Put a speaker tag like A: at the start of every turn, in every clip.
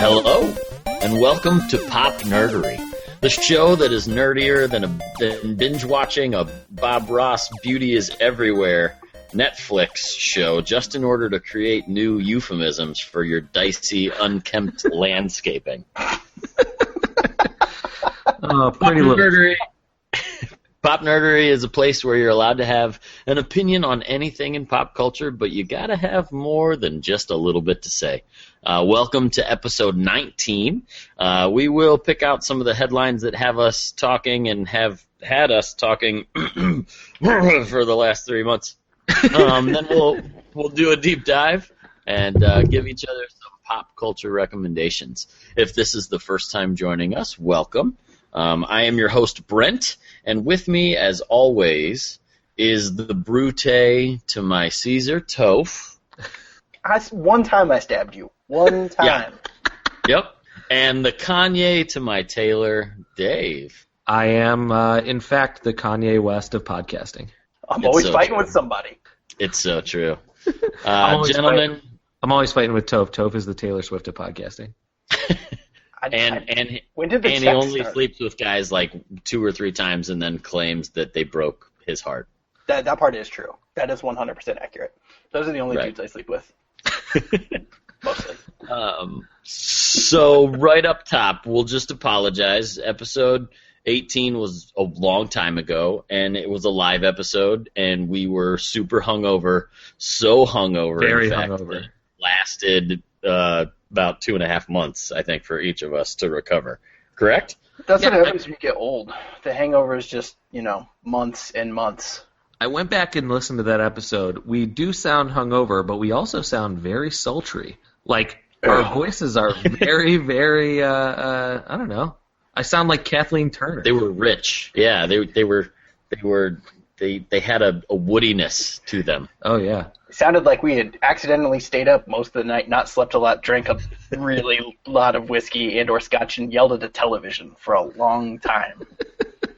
A: Hello, and welcome to PopNerdery, the show that is nerdier than binge-watching a Bob Ross Beauty is Everywhere Netflix show just in order to create new euphemisms for your dicey, unkempt landscaping. PopNerdery is a place where you're allowed to have an opinion on anything in pop culture, but you gotta have more than just a little bit to say. Welcome to episode 19. We will pick out some of the headlines that have us talking and have had us talking for the last 3 months. Then we'll do a deep dive and give each other some pop culture recommendations. If this is the first time joining us, welcome. I am your host, Brent, and with me, as always, is the Brute to my Caesar, Toph.
B: One time I stabbed you. One time.
A: Yeah. Yep. And the Kanye to my Taylor, Dave.
C: I am, in fact, the Kanye West of podcasting.
B: I'm always fighting with somebody.
A: It's so true.
C: Gentlemen. I'm always fighting with Toph. Toph is the Taylor Swift of podcasting.
A: And he only sleeps with guys like 2 or 3 times and then claims that they broke his heart.
B: That part is true. That is 100% accurate. Those are the only dudes I sleep with. Mostly.
A: So right up top, we'll just apologize. Episode 18 was a long time ago, and it was a live episode, and we were super hungover, so hungover.
C: Very
A: in fact,
C: hungover.
A: That lasted about 2.5 months, I think, for each of us to recover. Correct?
B: That's what happens when you get old. The hangover is just, months and months.
C: I went back and listened to that episode. We do sound hungover, but we also sound very sultry. Like, our voices are very, very, I don't know. I sound like Kathleen Turner.
A: They were rich. Yeah, they had a woodiness to them.
C: Oh, yeah.
B: It sounded like we had accidentally stayed up most of the night, not slept a lot, drank a really lot of whiskey and or scotch, and yelled at the television for a long time.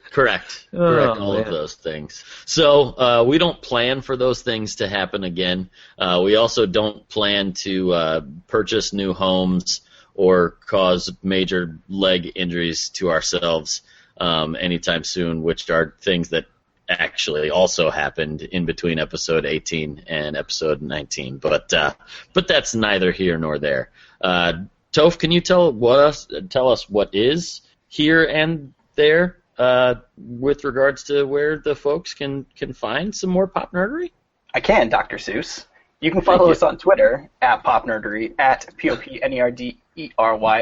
A: Correct. All of those things. So we don't plan for those things to happen again. We also don't plan to purchase new homes or cause major leg injuries to ourselves anytime soon, which are things that actually also happened in between episode 18 and episode 19. But that's neither here nor there. Toph, can you tell us what is here and there with regards to where the folks can find some more pop nerdery?
B: I can, Dr. Seuss. You can follow us on Twitter at PopNerdery, at PopNerdery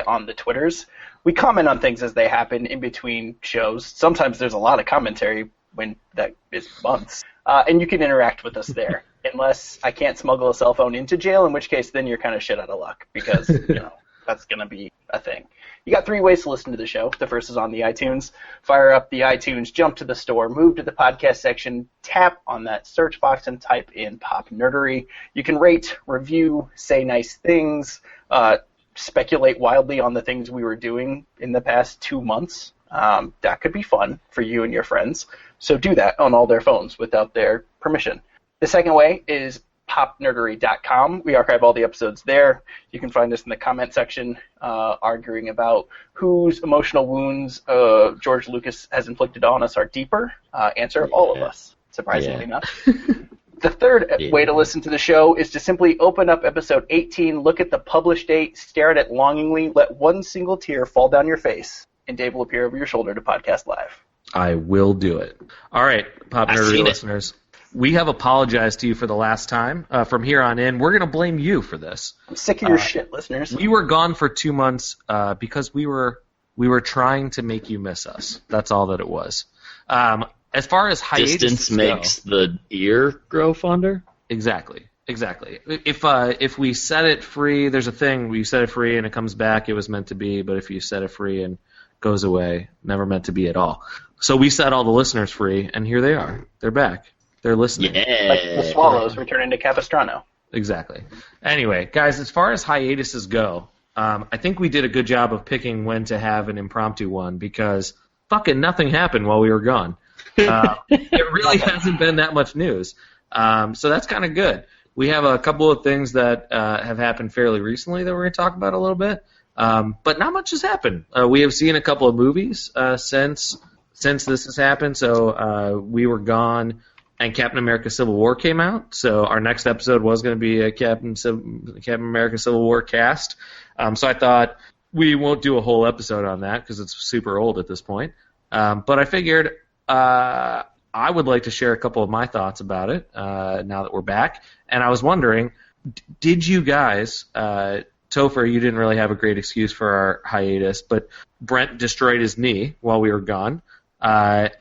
B: on the Twitters. We comment on things as they happen in between shows. Sometimes there's a lot of commentary when that is months. And you can interact with us there. Unless I can't smuggle a cell phone into jail, in which case then you're kind of shit out of luck because, that's going to be a thing. You got 3 ways to listen to the show. The first is on the iTunes. Fire up the iTunes, jump to the store, move to the podcast section, tap on that search box, and type in Pop Nerdery. You can rate, review, say nice things, speculate wildly on the things we were doing in the past 2 months. That could be fun for you and your friends. So do that on all their phones without their permission. The second way is PopNerdery.com. We archive all the episodes there. You can find us in the comment section arguing about whose emotional wounds George Lucas has inflicted on us are deeper. Answer, all of us, surprisingly enough. The third way to listen to the show is to simply open up episode 18, look at the published date, stare at it longingly, let one single tear fall down your face, and Dave will appear over your shoulder to podcast live.
C: I will do it. All right, Pop Nerdery listeners. We have apologized to you for the last time. From here on in, we're going to blame you for this.
B: I'm sick of your shit, listeners.
C: We were gone for 2 months because we were trying to make you miss us. That's all that it was. As far as hiatus
A: distance makes the ear grow fonder?
C: Exactly. If we set it free, there's a thing, we set it free and it comes back, it was meant to be, but if you set it free and goes away, never meant to be at all. So we set all the listeners free, and here they are. They're back. They're listening.
A: Yeah.
B: Like the swallows returning to Capistrano.
C: Exactly. Anyway, guys, as far as hiatuses go, I think we did a good job of picking when to have an impromptu one because fucking nothing happened while we were gone. It really hasn't been that much news. So that's kind of good. we have a couple of things that have happened fairly recently that we're going to talk about a little bit. But not much has happened. We have seen a couple of movies since this has happened. So we were gone, and Captain America: Civil War came out. So our next episode was going to be a Captain America: Civil War cast. So I thought we won't do a whole episode on that because it's super old at this point. But I figured I would like to share a couple of my thoughts about it now that we're back. And I was wondering, did you guys... Topher, you didn't really have a great excuse for our hiatus, but Brent destroyed his knee while we were gone. I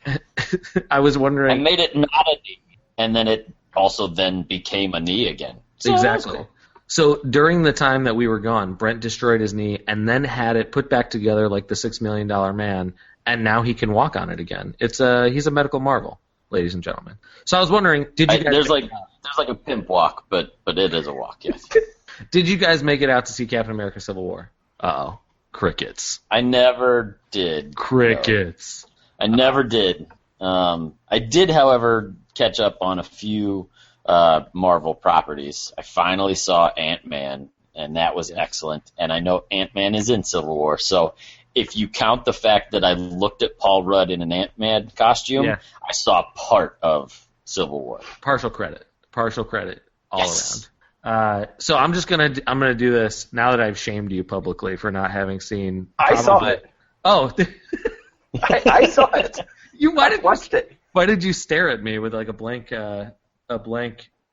C: was wondering...
A: I made it not a knee, and then it also then became a knee again. So
C: exactly.
A: Cool.
C: So during the time that we were gone, Brent destroyed his knee and then had it put back together like the $6 Million Man, and now he can walk on it again. He's a medical marvel, ladies and gentlemen. So I was wondering, did you guys...
A: There's like a pimp walk, but it is a walk, yes.
C: Did you guys make it out to see Captain America: Civil War? Uh-oh. Crickets.
A: I never did.
C: Crickets.
A: I never did. I did, however, catch up on a few Marvel properties. I finally saw Ant-Man, and that was excellent. And I know Ant-Man is in Civil War, so if you count the fact that I looked at Paul Rudd in an Ant-Man costume, I saw part of Civil War.
C: Partial credit all around. So I'm gonna do this now that I've shamed you publicly for not having seen.
B: I saw it.
C: Oh,
B: I saw it.
C: You might have
B: watched it.
C: Why did you stare at me with like a blank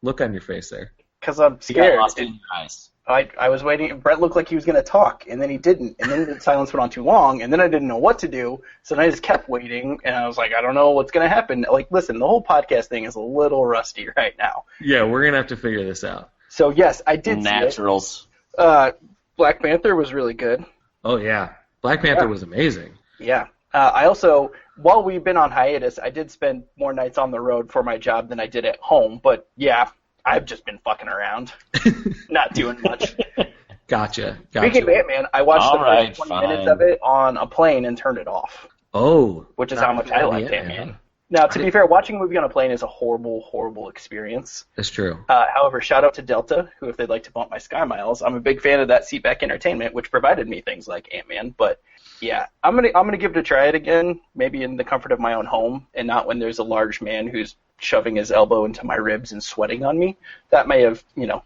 C: look on your face there?
B: Because I'm scared.
A: You got lost in your eyes.
B: I was waiting. Brett looked like he was going to talk, and then he didn't. And then the silence went on too long, and then I didn't know what to do. So then I just kept waiting, and I was like, I don't know what's going to happen. Like, listen, the whole podcast thing is a little rusty right now.
C: Yeah, we're going to have to figure this out.
B: So, yes, I did
A: Naturals.
B: see it. Black Panther was really good.
C: Oh, yeah. Black Panther was amazing.
B: Yeah. I also, while we've been on hiatus, I did spend more nights on the road for my job than I did at home. But, yeah, I've just been fucking around. Not doing much.
C: Gotcha.
B: Speaking of Ant-Man, I watched the first 20 minutes of it on a plane and turned it off.
C: Oh.
B: Which is how much I liked Ant-Man. Now, to be fair, watching a movie on a plane is a horrible, horrible experience.
C: That's true.
B: However, shout out to Delta, who, if they'd like to bump my Sky Miles, I'm a big fan of that seatback entertainment, which provided me things like Ant-Man. But yeah, I'm gonna give it a try again, maybe in the comfort of my own home, and not when there's a large man who's shoving his elbow into my ribs and sweating on me. That may have,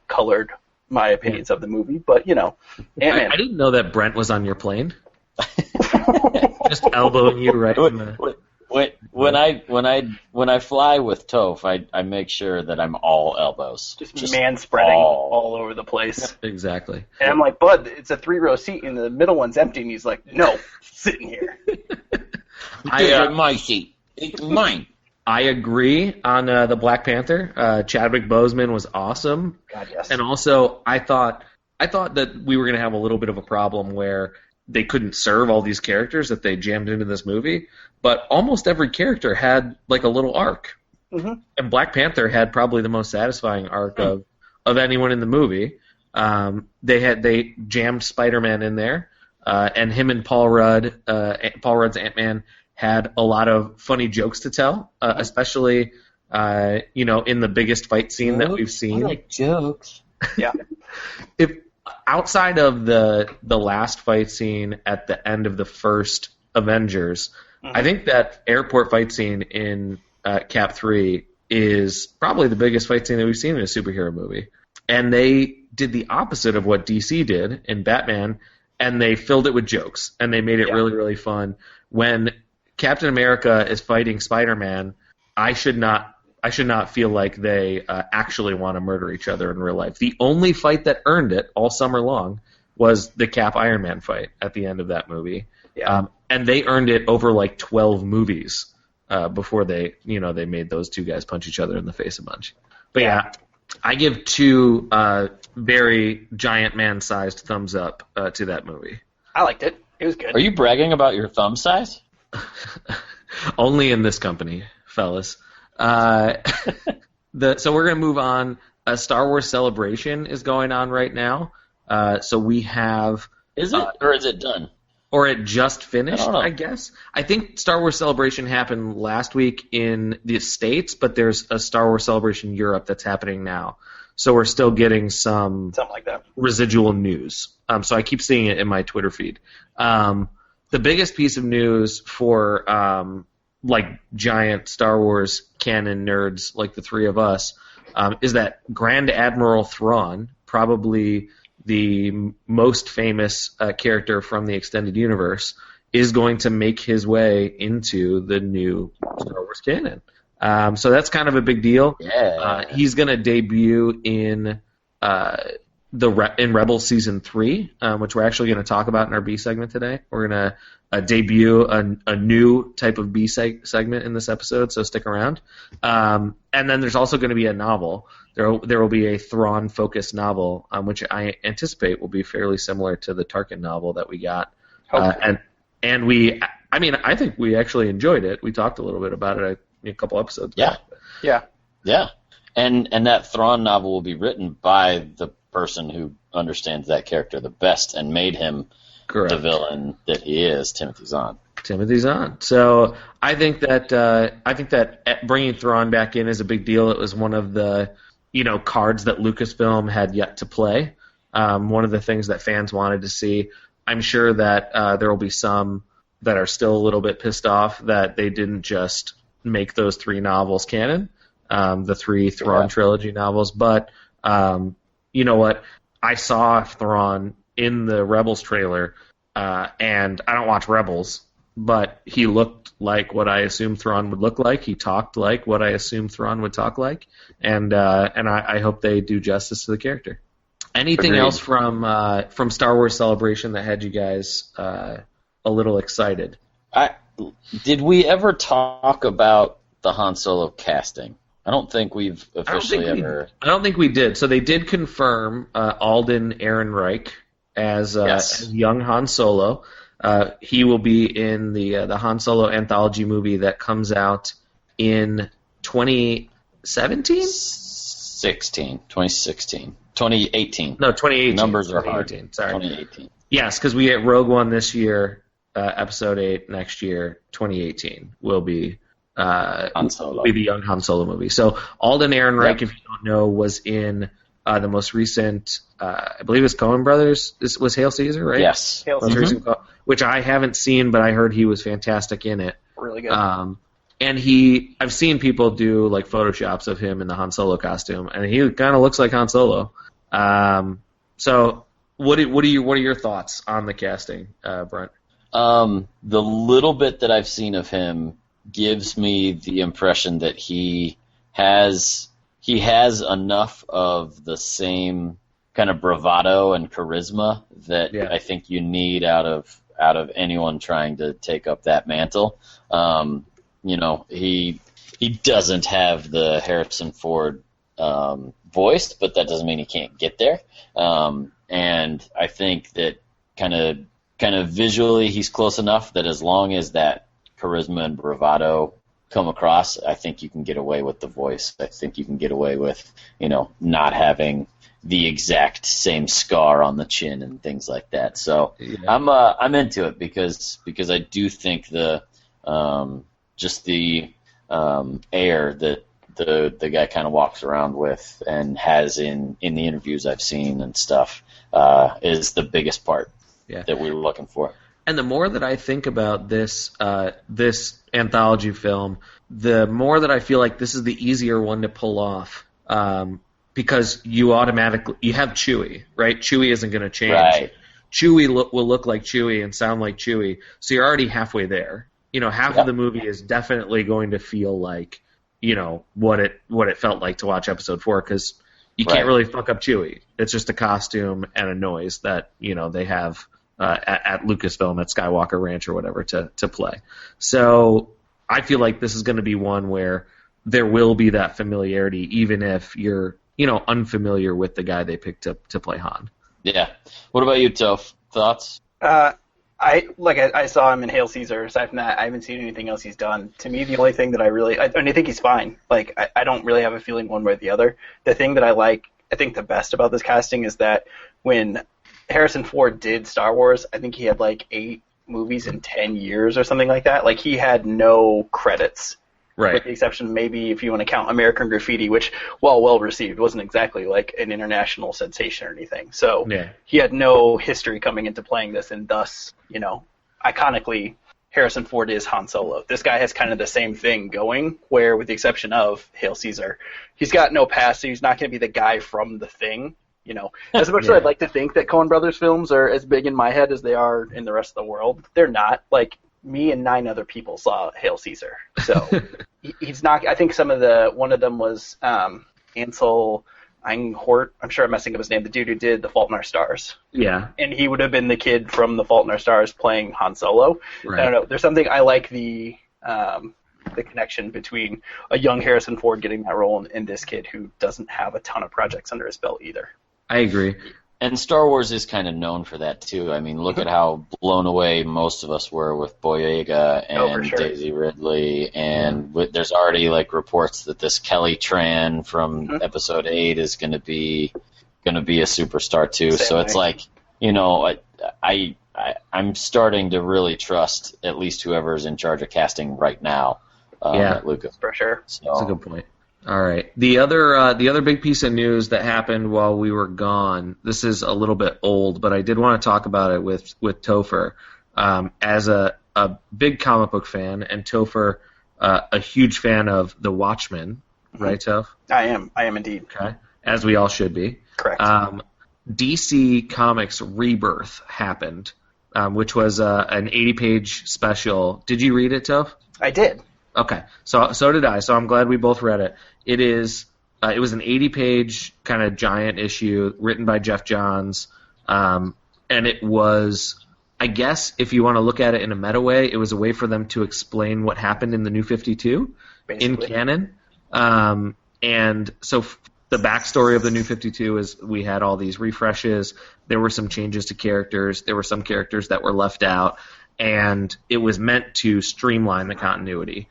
B: colored my opinions of the movie. But Ant-Man.
C: I didn't know that Brent was on your plane. Just elbowing you right in the.
A: When I fly with Toph, I make sure that I'm all elbows.
B: Just man spreading all over the place.
C: Exactly.
B: And I'm like, Bud, it's a 3-row seat and the middle one's empty, and he's like, no, sitting here.
A: My seat. It's mine.
C: I agree on the Black Panther. Chadwick Boseman was awesome.
B: God, yes.
C: And also, I thought that we were going to have a little bit of a problem where they couldn't serve all these characters that they jammed into this movie, but almost every character had like a little arc. Mm-hmm. And Black Panther had probably the most satisfying arc of anyone in the movie. They jammed Spider-Man in there, and him and Paul Rudd's Ant-Man had a lot of funny jokes to tell, especially in the biggest fight scene that we've seen.
A: I like jokes.
B: Yeah.
C: Outside of the last fight scene at the end of the first Avengers, I think that airport fight scene in Cap 3 is probably the biggest fight scene that we've seen in a superhero movie. And they did the opposite of what DC did in Batman, and they filled it with jokes, and they made it really, really fun. When Captain America is fighting Spider-Man, I should not feel like they actually want to murder each other in real life. The only fight that earned it all summer long was the Cap Iron Man fight at the end of that movie. Yeah. And they earned it over like 12 movies before they made those two guys punch each other in the face a bunch. But yeah, I give 2 very giant man-sized thumbs up to that movie.
B: I liked it. It was good.
A: Are you bragging about your thumb size?
C: Only in this company, fellas. So we're going to move on. A Star Wars Celebration is going on right now. So we have...
A: Is it, or is it done?
C: or it just finished,
A: I don't know.
C: I guess. I think Star Wars Celebration happened last week in the States, but there's a Star Wars Celebration Europe that's happening now. So we're still getting something
B: like that.
C: Residual news. So I keep seeing it in my Twitter feed. The biggest piece of news for like giant Star Wars canon nerds like the three of us is that Grand Admiral Thrawn, probably the most famous character from the extended universe, is going to make his way into the new Star Wars canon. So that's kind of a big deal.
A: Yeah.
C: He's going to debut in in Rebels Season 3, which we're actually going to talk about in our B segment today. We're going to debut a new type of B segment in this episode, so stick around. And then there's also going to be a novel. There will be a Thrawn-focused novel, which I anticipate will be fairly similar to the Tarkin novel that we got. I think we actually enjoyed it. We talked a little bit about it a couple episodes back.
A: Yeah. And that Thrawn novel will be written by the person who understands that character the best and made him the villain that he is, Timothy Zahn. So I think that bringing Thrawn back in is a big deal. It was one of the cards that Lucasfilm had yet to play. One of the things that fans wanted to see. I'm sure that there will be some that are still a little bit pissed off that they didn't just make those 3 novels canon, the 3 Thrawn trilogy novels. But you know what? I saw Thrawn in the Rebels trailer, and I don't watch Rebels, but he looked like what I assumed Thrawn would look like. He talked like what I assumed Thrawn would talk like, and I hope they do justice to the character. Anything Agreed.
C: else from Star Wars Celebration that had you guys a little excited?
A: Did we ever talk about the Han Solo casting? I don't think we've officially ever.
C: I don't think we did. So they did confirm Alden Ehrenreich as young Han Solo. He will be in the Han Solo anthology movie that comes out in 2017?
A: 2018.
C: No, 2018.
A: Numbers are
C: 2018.
A: hard.
C: Sorry.
A: 2018.
C: Yes, because we get Rogue One this year, Episode 8 next year, 2018 will be
A: Han Solo.
C: Will be the young Han Solo movie. So Alden Ehrenreich, if you don't know, was in the most recent, I believe it was Coen Brothers. This was Hail Caesar, right?
A: Yes.
B: Hail
C: Most
B: Caesar.
C: recent, which I haven't seen, but I heard he was fantastic in it.
B: Really good.
C: And I've seen people do like photoshops of him in the Han Solo costume, and he kind of looks like Han Solo. So what are your thoughts on the casting, Brent?
A: The little bit that I've seen of him gives me the impression that he has enough of the same kind of bravado and charisma that I think you need out of anyone trying to take up that mantle. He doesn't have the Harrison Ford voice, but that doesn't mean he can't get there. And I think that kind of visually he's close enough that as long as that charisma and bravado come across, I think you can get away with the voice. I think you can get away with, not having the exact same scar on the chin and things like that. So I'm into it because I do think the air that the guy kind of walks around with and has in the interviews I've seen and stuff is the biggest part that we were looking for.
C: And the more that I think about this anthology film, the more that I feel like this is the easier one to pull off, because you have Chewie, right? Chewie isn't going to change.
A: Right.
C: Chewie will look like Chewie and sound like Chewie, so you're already halfway there. Half of the movie is definitely going to feel like, what it felt like to watch Episode 4, because you can't really fuck up Chewie. It's just a costume and a noise that they have at Lucasfilm at Skywalker Ranch or whatever to play. So I feel like this is going to be one where there will be that familiarity, even if you're unfamiliar with the guy they picked to play Han. Yeah.
A: What about you, Toph? Thoughts?
B: I saw him in Hail Caesar. Aside from that, I haven't seen anything else he's done. To me, the only thing that I think he's fine. I don't really have a feeling one way or the other. The thing that I think the best about this casting is that when Harrison Ford did Star Wars, I think he had 8 movies in 10 years or something like that. Like, he had no credits.
C: Right.
B: With the exception, maybe, if you want to count American Graffiti, which, while well received, wasn't exactly like an international sensation or anything. So he had no history coming into playing this, and thus, iconically, Harrison Ford is Han Solo. This guy has kind of the same thing going, where, with the exception of Hail Caesar, he's got no past, so he's not going to be the guy from The Thing. As much as I'd like to think that Coen Brothers films are as big in my head as they are in the rest of the world, they're not. Like, me and 9 other people saw Hail Caesar. So he's not. I think one of them was Ansel Einhort. I'm sure I'm messing up his name. The dude who did The Fault in Our Stars.
C: Yeah.
B: And he would have been the kid from The Fault in Our Stars playing Han Solo. Right. I don't know. There's something I like the connection between a young Harrison Ford getting that role and this kid who doesn't have a ton of projects under his belt either.
C: I agree.
A: And Star Wars is kind of known for that, too. I mean, look at how blown away most of us were with Boyega and Daisy Ridley. And there's already, reports that this Kelly Tran from Episode 8 is going to be a superstar, too. So it's like, I'm starting to really trust at least whoever's in charge of casting right now at Lucas.
B: For sure.
A: So,
C: that's a good point. All right. The other big piece of news that happened while we were gone, this is a little bit old, but I did want to talk about it with Topher. As a big comic book fan, and Topher a huge fan of The Watchmen, right, Toph?
B: I am indeed.
C: Okay. As we all should be.
B: Correct.
C: DC Comics Rebirth happened, which was an 80-page special. Did you read it, Toph?
B: I did.
C: Okay, so did I. So I'm glad we both read it. It was an 80-page kind of giant issue written by Geoff Johns, and it was, I guess, if you want to look at it in a meta way, it was a way for them to explain what happened in the New 52 in canon. And so the backstory of the New 52 is we had all these refreshes. There were some changes to characters. There were some characters that were left out, and it was meant to streamline the continuity.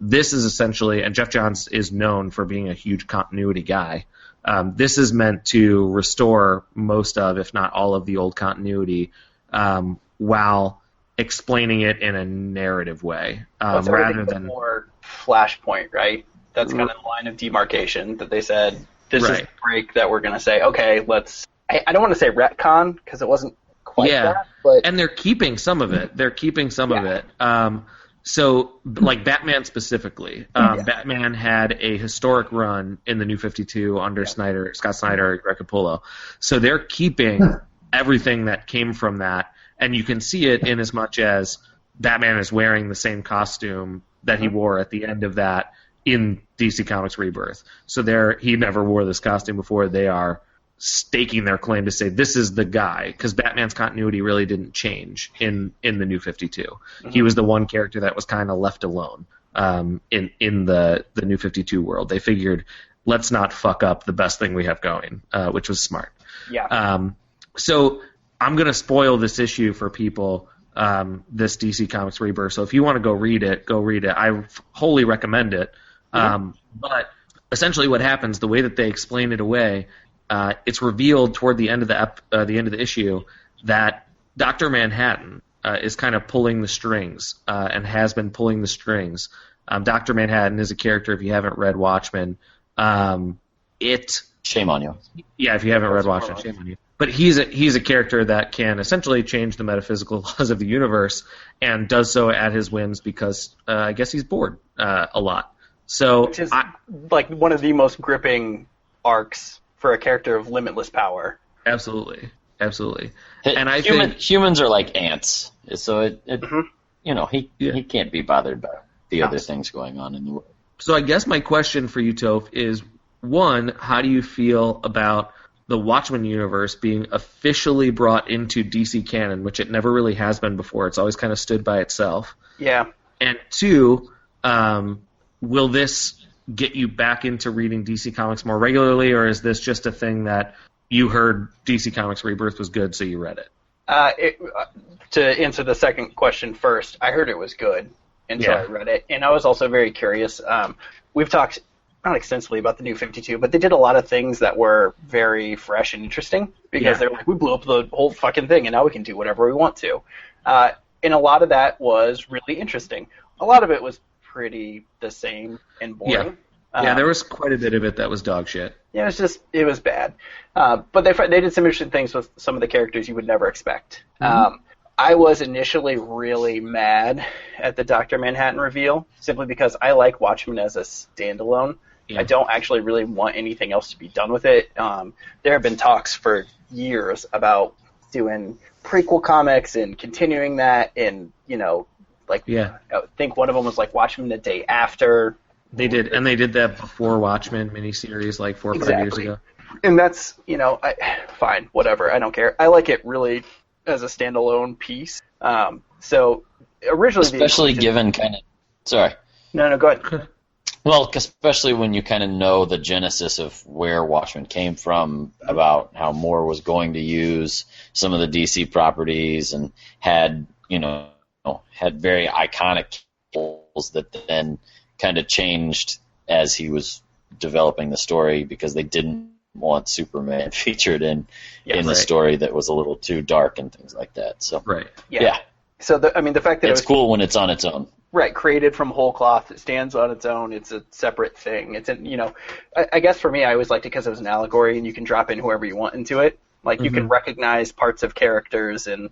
C: This is essentially, and Geoff Johns is known for being a huge continuity guy. This is meant to restore most of, if not all of, the old continuity while explaining it in a narrative way, rather than
B: more Flashpoint, right? That's kind of the line of demarcation that they said this is the break that we're going to say. Okay, let's. I don't want to say retcon because it wasn't quite that, but
C: and they're keeping some of it. Of it. So, like Batman specifically, Batman had a historic run in the New 52 under Scott Snyder, Greg Capullo. So they're keeping everything that came from that, and you can see it in as much as Batman is wearing the same costume that he wore at the end of that in DC Comics Rebirth. So he never wore this costume before. They are staking their claim to say this is the guy, because Batman's continuity really didn't change in the New 52. He was the one character that was kind of left alone in the New 52 world. They figured, let's not fuck up the best thing we have going, which was smart.
B: Yeah.
C: So I'm going to spoil this issue for people, this DC Comics Rebirth. So if you want to go read it, go read it. I wholly recommend it. But essentially what happens, the way that they explain it away, it's revealed toward the end of the issue that Dr. Manhattan is kind of pulling the strings and has been pulling the strings. Dr. Manhattan is a character, if you haven't read Watchmen,
A: shame on you.
C: Yeah, if you haven't read Watchmen, shame on you. But he's a character that can essentially change the metaphysical laws of the universe and does so at his whims because I guess he's bored a lot. So,
B: which is like one of the most gripping arcs for a character of limitless power.
C: Absolutely.
A: And I think humans are like ants, so he can't be bothered by the other things going on in the world.
C: So I guess my question for you, Toph, is one: how do you feel about the Watchmen universe being officially brought into DC canon, which it never really has been before? It's always kind of stood by itself.
B: Yeah.
C: And two, will this get you back into reading DC Comics more regularly, or is this just a thing that you heard DC Comics Rebirth was good, so you read it?
B: To answer the second question first, I heard it was good, and so I read it. And I was also very curious. We've talked not extensively about the New 52, but they did a lot of things that were very fresh and interesting because they were like, we blew up the whole fucking thing and now we can do whatever we want to. And a lot of that was really interesting. A lot of it was pretty the same and boring.
C: Yeah, there was quite a bit of it that was dog shit.
B: Yeah, it was bad. But they did some interesting things with some of the characters you would never expect. I was initially really mad at the Dr. Manhattan reveal, simply because I like Watchmen as a standalone. Yeah. I don't actually really want anything else to be done with it. There have been talks for years about doing prequel comics and continuing that, and, I think one of them was like Watchmen the Day After.
C: They did, and they did that before Watchmen miniseries like 4 or 5 years ago.
B: And that's, fine, whatever, I don't care. I like it really as a standalone piece. So originally,
A: especially given kind of, sorry.
B: No, go ahead.
A: Well, especially when you kind of know the genesis of where Watchmen came from, about how Moore was going to use some of the DC properties and had very iconic roles that then kind of changed as he was developing the story because they didn't want Superman featured in the story that was a little too dark and things like that. So yeah. So the fact that it's cool when it's on its own.
B: Right, created from whole cloth, it stands on its own. It's a separate thing. It's I guess for me, I always liked it because it was an allegory, and you can drop in whoever you want into it. Like you can recognize parts of characters, and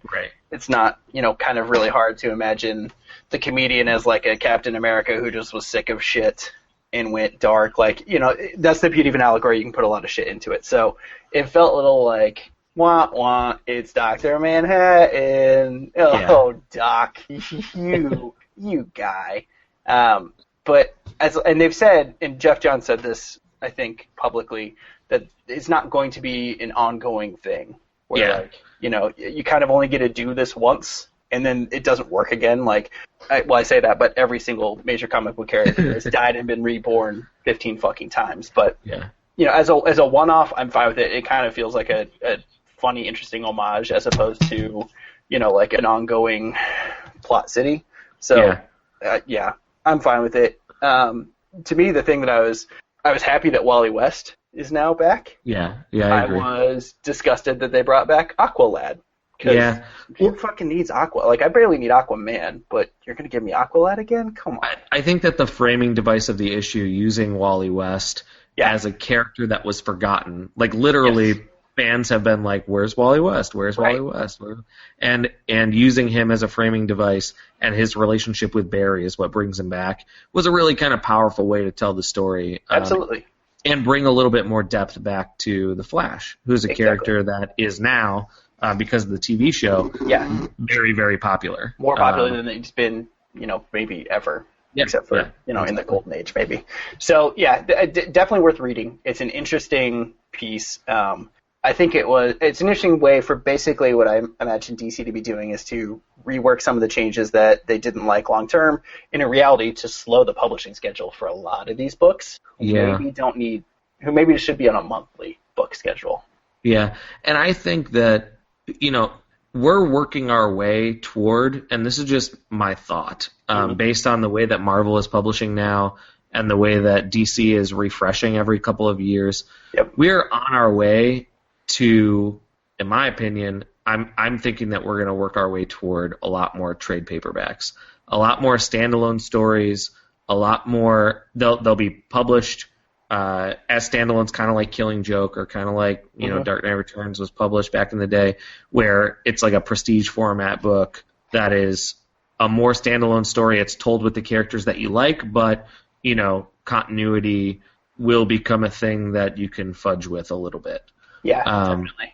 B: it's not kind of really hard to imagine the comedian as like a Captain America who just was sick of shit and went dark. Like that's the beauty of an allegory. You can put a lot of shit into it. So it felt a little like, wah, wah, it's Dr. Manhattan. Oh, Doc, you guy. But and they've said, and Geoff Johns said this, I think, publicly, that it's not going to be an ongoing thing. Where you kind of only get to do this once, and then it doesn't work again. I say that, but every single major comic book character has died and been reborn 15 fucking times. But as a one-off, I'm fine with it. It kind of feels like a funny, interesting homage as opposed to like an ongoing plot city. So I'm fine with it. To me, the thing that I was happy that Wally West is now back.
C: Yeah, I agree.
B: I was disgusted that they brought back Aqualad. Who fucking needs Aqua? Like, I barely need Aquaman, but you're going to give me Aqualad again? Come on.
C: I think that the framing device of the issue, using Wally West as a character that was forgotten, like literally fans have been like, where's Wally West? Where's Wally West? And using him as a framing device and his relationship with Barry is what brings him back was a really kind of powerful way to tell the story.
B: Absolutely.
C: And bring a little bit more depth back to the Flash, who's a character that is now, because of the TV show, very, very popular.
B: More popular than it's been, maybe ever. Except for, in the Golden Age, maybe. So, definitely worth reading. It's an interesting piece. I think it's an interesting way for basically what I imagine DC to be doing is to rework some of the changes that they didn't like long term, and in reality to slow the publishing schedule for a lot of these books who maybe should be on a monthly book schedule.
C: Yeah, and I think that, we're working our way toward, and this is just my thought, based on the way that Marvel is publishing now and the way that DC is refreshing every couple of years, we're on our way to, in my opinion, I'm thinking that we're going to work our way toward a lot more trade paperbacks, a lot more standalone stories, a lot more, they'll be published as standalones, kind of like Killing Joke, or kind of like, Dark Knight Returns was published back in the day, where it's like a prestige format book that is a more standalone story. It's told with the characters that you like, but, continuity will become a thing that you can fudge with a little bit.
B: Yeah, definitely.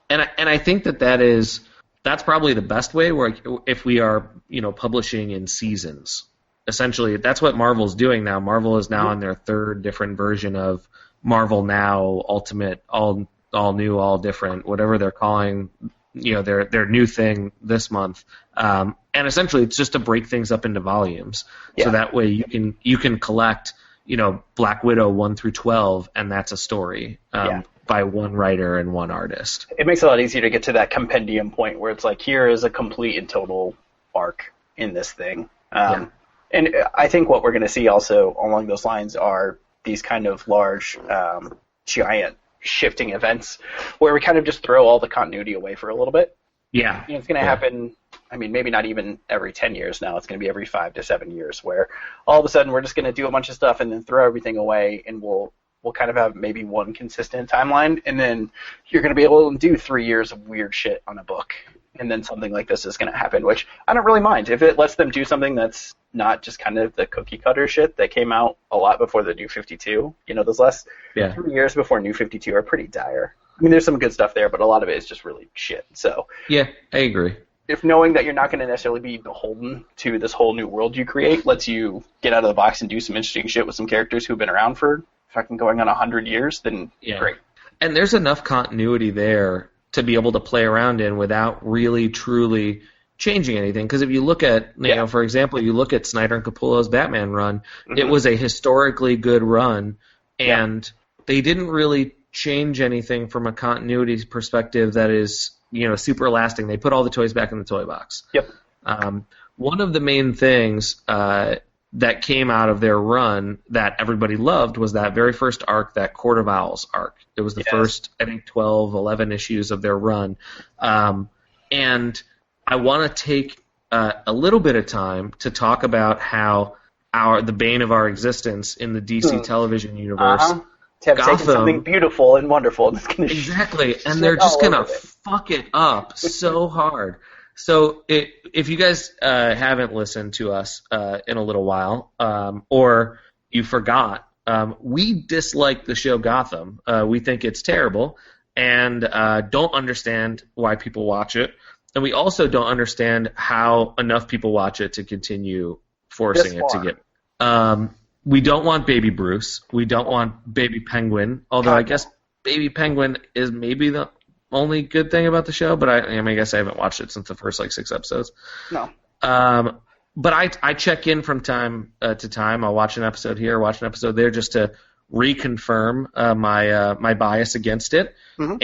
C: And I think that's probably the best way, where if we are, publishing in seasons. Essentially, that's what Marvel's doing now. Marvel is now on their third different version of Marvel Now, Ultimate, all new, all different, whatever they're calling, their new thing this month. And essentially, it's just to break things up into volumes, so that way you can collect, Black Widow 1 through 12, and that's a story by one writer and one artist.
B: It makes it a lot easier to get to that compendium point where it's like, here is a complete and total arc in this thing. And I think what we're going to see also along those lines are these kind of large, giant shifting events where we kind of just throw all the continuity away for a little bit.
C: Yeah.
B: It's going to happen, I mean, maybe not even every 10 years now. It's going to be every 5 to 7 years where all of a sudden we're just going to do a bunch of stuff and then throw everything away, and we'll kind of have maybe one consistent timeline, and then you're going to be able to do 3 years of weird shit on a book. And then something like this is going to happen, which I don't really mind. If it lets them do something that's not just kind of the cookie cutter shit that came out a lot before the New 52, those last 3 years before New 52 are pretty dire. I mean, there's some good stuff there, but a lot of it is just really shit. So
C: yeah, I agree.
B: If knowing that you're not going to necessarily be beholden to this whole new world you create lets you get out of the box and do some interesting shit with some characters who've been around for fucking going on 100 years, then great.
C: And there's enough continuity there to be able to play around in without really, truly changing anything. Because if you look at, for example, you look at Snyder and Capullo's Batman run, it was a historically good run, and they didn't really change anything from a continuity perspective that is, super lasting. They put all the toys back in the toy box.
B: Yep.
C: One of the main things that came out of their run that everybody loved was that very first arc, that Court of Owls arc. It was the first, I think, 12, 11 issues of their run. And I want to take a little bit of time to talk about how the bane of our existence in the DC television universe,
B: to have taken something beautiful and wonderful, and it's going to
C: exactly, and they're just going to fuck it up so hard. So if you guys haven't listened to us in a little while, or you forgot, we dislike the show Gotham. We think it's terrible and don't understand why people watch it. And we also don't understand how enough people watch it to continue forcing it to get... we don't want Baby Bruce. We don't want Baby Penguin, although I guess Baby Penguin is maybe the only good thing about the show, but I guess I haven't watched it since the first 6 episodes.
B: No.
C: But I check in from time to time. I'll watch an episode here, watch an episode there, just to reconfirm my bias against it. Mm-hmm.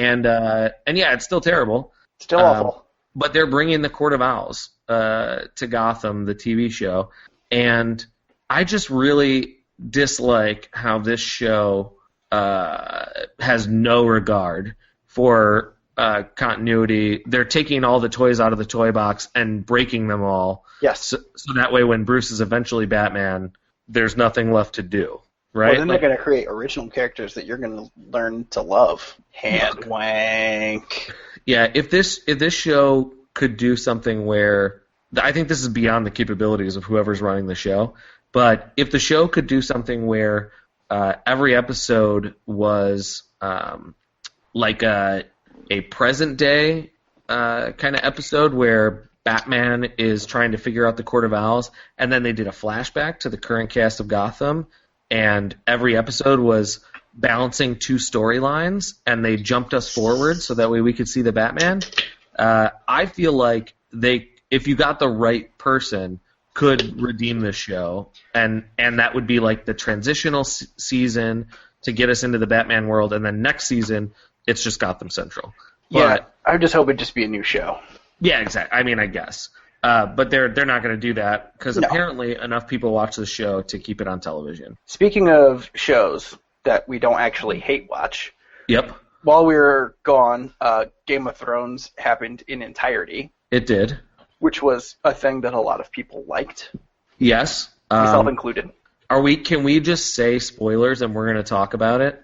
C: And yeah, it's still terrible.
B: Still awful.
C: But they're bringing the Court of Owls to Gotham, the TV show, and I just really dislike how this show has no regard for continuity. They're taking all the toys out of the toy box and breaking them all.
B: Yes.
C: So that way when Bruce is eventually Batman, there's nothing left to do. Right?
B: Well, then they're going to create original characters that you're going to learn to love. Hand wank.
C: Yeah, if this show could do something where... I think this is beyond the capabilities of whoever's running the show, but if the show could do something where every episode was... like a present-day kind of episode where Batman is trying to figure out the Court of Owls, and then they did a flashback to the current cast of Gotham, and every episode was balancing two storylines, and they jumped us forward so that way we could see the Batman. I feel like if you got the right person, could redeem this show, and that would be like the transitional season to get us into the Batman world, and then next season it's just Gotham Central.
B: Yeah, I just hope it'd just be a new show.
C: Yeah, exactly. I mean, I guess. But they're not going to do that because apparently enough people watch the show to keep it on television.
B: Speaking of shows that we don't actually hate watch.
C: Yep.
B: While we were gone, Game of Thrones happened in entirety.
C: It did.
B: Which was a thing that a lot of people liked.
C: Yes.
B: Myself included.
C: Can we just say spoilers and we're going to talk about it?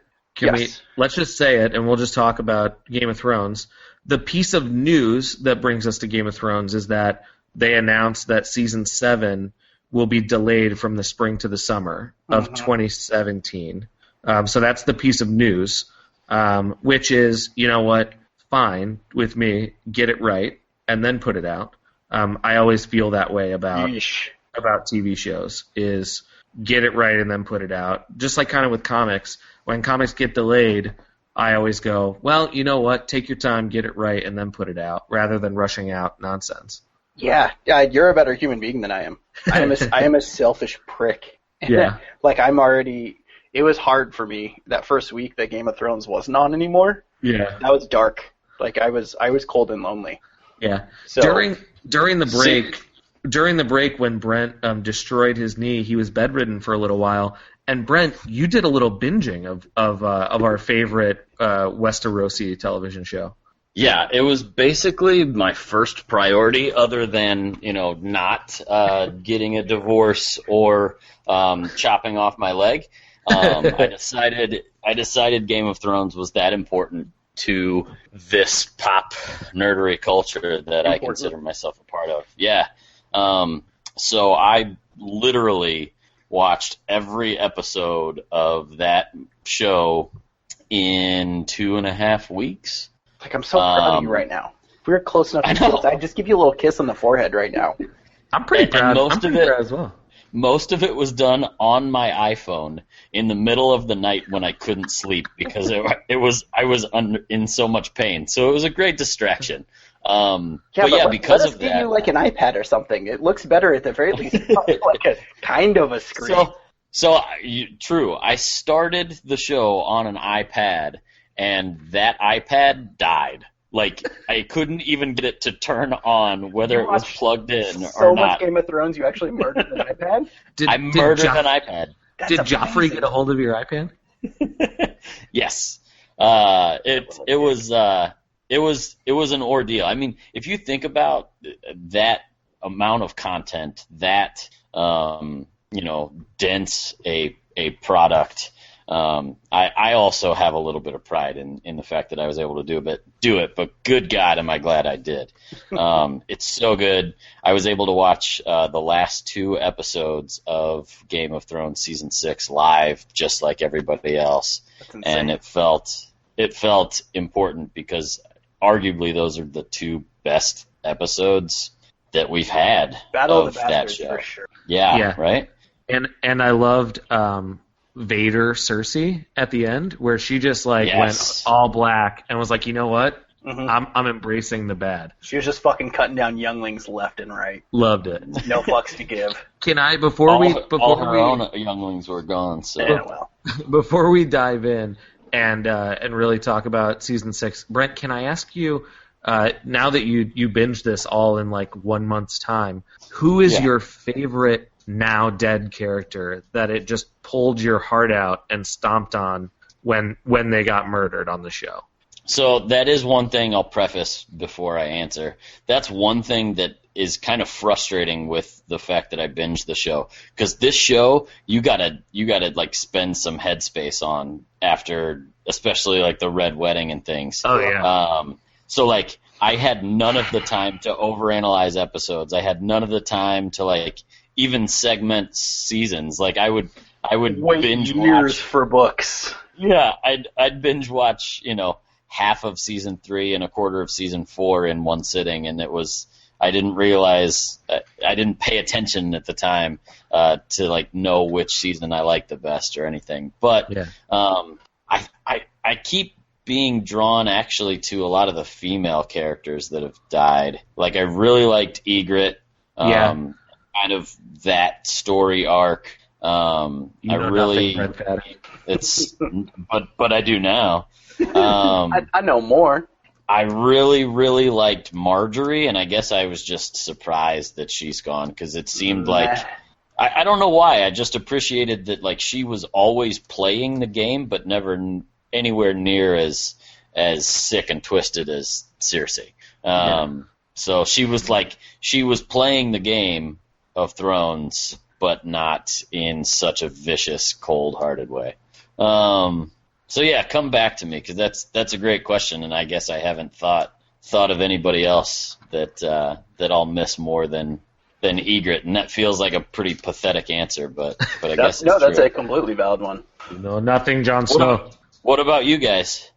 C: Let's just say it and we'll just talk about Game of Thrones. The piece of news that brings us to Game of Thrones is that they announced that Season 7 will be delayed from the spring to the summer of 2017. So that's the piece of news, which is, you know what, fine with me, get it right, and then put it out. I always feel that way about TV shows, is get it right and then put it out. Just like kind of with comics, when comics get delayed, I always go, well, you know what, take your time, get it right, and then put it out, rather than rushing out nonsense.
B: Yeah, you're a better human being than I am. I am a selfish prick.
C: Yeah.
B: It was hard for me that first week that Game of Thrones wasn't on anymore.
C: Yeah.
B: That was dark. I was cold and lonely.
C: Yeah.
B: So,
C: during the break, during the break when Brent destroyed his knee, he was bedridden for a little while. And Brent, you did a little binging of our favorite Westerosi television show.
A: Yeah, it was basically my first priority, other than not getting a divorce or chopping off my leg. I decided Game of Thrones was that important to this pop nerdery culture that I consider myself a part of. Yeah. So I literally watched every episode of that show in 2.5 weeks.
B: Like, I'm so proud of you right now. If we were close enough to kiss, I'd just give you a little kiss on the forehead right now.
C: I'm pretty proud. I'm pretty proud as well.
A: Most of it was done on my iPhone in the middle of the night when I couldn't sleep because I was in so much pain. So it was a great distraction. Because of that, give you like an iPad or something. It looks better at the very least. Like a kind of a screen. True. I started the show on an iPad, and that iPad died. Like, I couldn't even get it to turn on, whether it was plugged in or not.
B: So much Game of Thrones, you actually murdered an iPad?
A: I murdered an iPad.
C: Did Joffrey get a hold of your iPad?
A: Yes. It was an ordeal. I mean, if you think about that amount of content, that dense a product, I also have a little bit of pride in the fact that I was able to do it. But good God, am I glad I did. It's so good. I was able to watch the last 2 episodes of Game of Thrones Season 6 live, just like everybody else. And it felt important because arguably those are the 2 best episodes that we've had of that show. For sure. Yeah, right?
C: And I loved Vader Cersei at the end, where she just went all black and was like, you know what? Mm-hmm. I'm embracing the bad.
B: She was just fucking cutting down younglings left and right.
C: Loved it.
B: No fucks to give.
C: Can I
A: all her own younglings were gone. So
C: before we dive in and really talk about season 6, Brent, can I ask you? Now that you binged this all in like 1 month's time, who is your favorite now dead character that it just pulled your heart out and stomped on when they got murdered on the show?
A: So that is one thing I'll preface before I answer. That's one thing that is kind of frustrating with the fact that I binged the show, because this show you gotta like spend some headspace on after, especially like the Red Wedding and things.
C: Oh yeah.
A: So like I had none of the time to overanalyze episodes. I had none of the time to like even segment seasons. Like I would
B: wait
A: binge
B: years
A: watch
B: for books.
A: Yeah, I'd binge watch, half of season 3 and a quarter of season 4 in one sitting, and I didn't realize, I didn't pay attention at the time to like know which season I liked the best or anything. But I keep being drawn actually to a lot of the female characters that have died. Like I really liked Ygritte, kind of that story arc. But I do now.
B: I know more.
A: I really, really liked Marjorie, and I guess I was just surprised that she's gone, because it seemed like I don't know why. I just appreciated that like she was always playing the game, but never anywhere near as sick and twisted as Cersei. So she was playing the game of Thrones, but not in such a vicious, cold-hearted way. So yeah, come back to me, because that's a great question, and I guess I haven't thought of anybody else that I'll miss more than Ygritte, and that feels like a pretty pathetic answer, but I guess it's
B: that's
A: true.
B: a completely valid one.
C: No, nothing, Jon Snow.
A: What about you guys?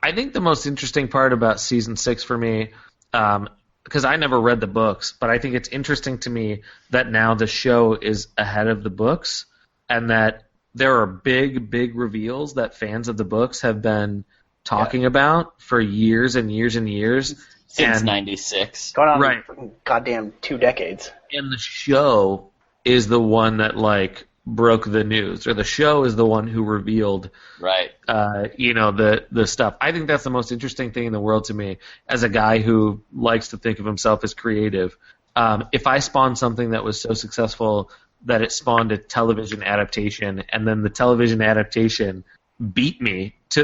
C: I think the most interesting part about season 6 for me, because I never read the books, but I think it's interesting to me that now the show is ahead of the books, and that there are big, big reveals that fans of the books have been talking about for years and years and years.
A: Since 96.
B: Going on goddamn 2 decades.
C: And the show is the one that, like, broke the news, or the show is the one who revealed the stuff. I think that's the most interesting thing in the world to me, as a guy who likes to think of himself as creative. if I spawned something that was so successful that it spawned a television adaptation, and then the television adaptation beat me to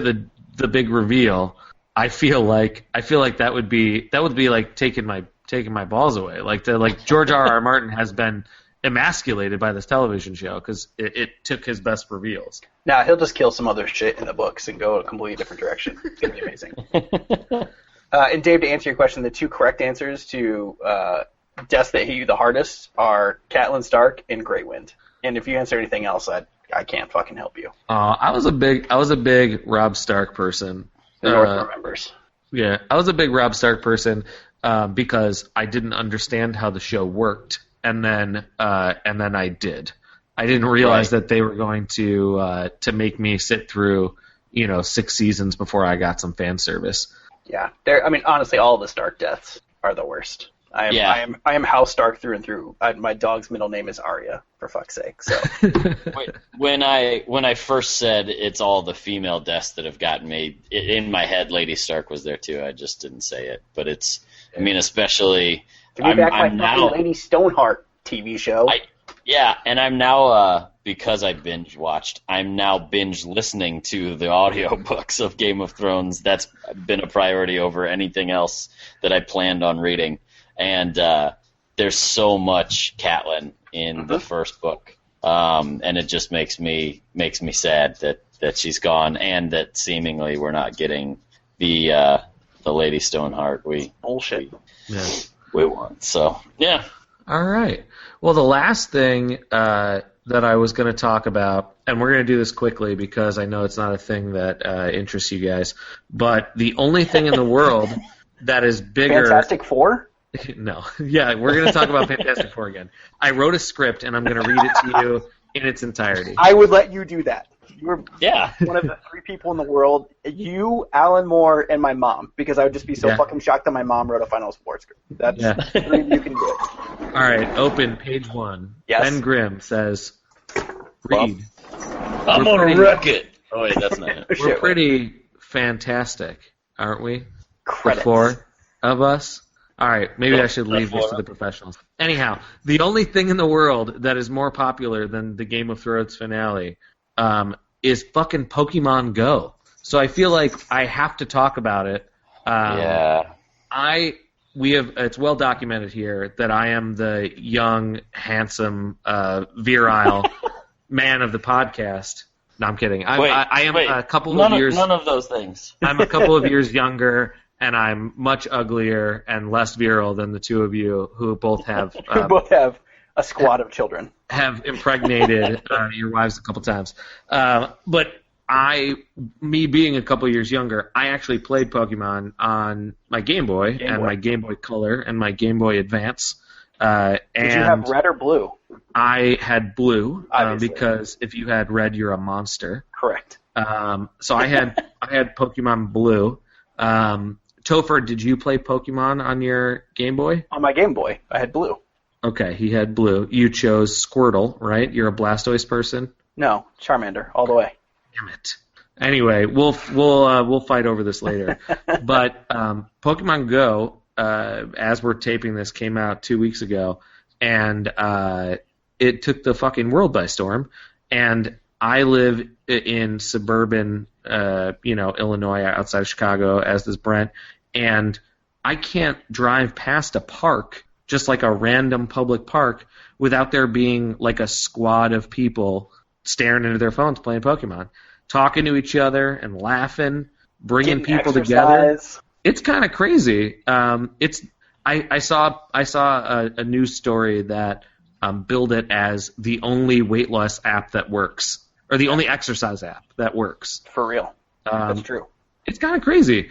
C: the big reveal, I feel like that would be like taking my balls away. Like George R.R. Martin has been emasculated by this television show because it took his best reveals.
B: Nah, he'll just kill some other shit in the books and go a completely different direction. It's gonna be amazing. And Dave, to answer your question, the two correct answers to deaths that hit you the hardest are Catelyn Stark and Grey Wind. And if you answer anything else, I can't fucking help you.
C: I was a big Robb Stark person.
B: The North remembers.
C: Yeah, I was a big Robb Stark person because I didn't understand how the show worked, and then I did. I didn't realize that they were going to make me sit through 6 seasons before I got some fan service.
B: Yeah, honestly, all the Stark deaths are the worst. I am House Stark through and through. My dog's middle name is Arya, for fuck's sake. So
A: when I first said it's all the female deaths that have gotten me, in my head, Lady Stark was there too. I just didn't say it, but it's. I mean, especially.
B: Give me back my fucking Lady Stoneheart TV show.
A: And I'm now because I binge watched. I'm now binge listening to the audiobooks of Game of Thrones. That's been a priority over anything else that I planned on reading. And there's so much Catelyn in the first book, and it just makes me sad that she's gone, and that seemingly we're not getting the Lady Stoneheart we want. So yeah.
C: All right. Well, the last thing that I was going to talk about, and we're going to do this quickly because I know it's not a thing that interests you guys, but the only thing in the world that is bigger.
B: Fantastic Four?
C: No. Yeah, we're going to talk about Fantastic Four again. I wrote a script, and I'm going to read it to you in its entirety.
B: I would let you do that. You're one of the 3 people in the world, you, Alan Moore, and my mom, because I would just be so fucking shocked that my mom wrote a Final Four script. That's 3 of you can do it.
C: All right, open page 1.
B: Yes.
C: Ben Grimm says, read.
A: I'm going to wreck it. Oh, wait, that's not it.
C: We're pretty fantastic, aren't we?
B: Credits.
C: The 4 of us. All right, maybe I should leave this to the professionals. Anyhow, the only thing in the world that is more popular than the Game of Thrones finale is fucking Pokemon Go. So I feel like I have to talk about it. It's well documented here that I am the young, handsome, virile man of the podcast. No, I'm kidding. I am a couple of years.
A: None of those things.
C: I'm a couple of years younger. And I'm much uglier and less virile than the 2 of you who both have
B: a squad of children.
C: Have impregnated your wives a couple times. But me being a couple years younger, I actually played Pokemon on my Game Boy and my Game Boy Color and my Game Boy Advance.
B: Did you have red or blue?
C: I had blue because if you had red, you're a monster.
B: Correct.
C: So I had Pokemon Blue. Topher, did you play Pokemon on your Game Boy?
B: On my Game Boy, I had blue.
C: Okay, he had blue. You chose Squirtle, right? You're a Blastoise person?
B: No, Charmander, all the way.
C: Damn it. Anyway, we'll fight over this later. But Pokemon Go, as we're taping this, came out 2 weeks ago, and it took the fucking world by storm. And I live in suburban, Illinois, outside of Chicago, as does Brent, and I can't drive past a park, just like a random public park, without there being like a squad of people staring into their phones playing Pokemon, talking to each other and laughing, bringing people together. It's kind of crazy. I saw a news story that billed it as the only weight loss app that works, or the only exercise app that works.
B: For real. That's true.
C: It's kind of crazy.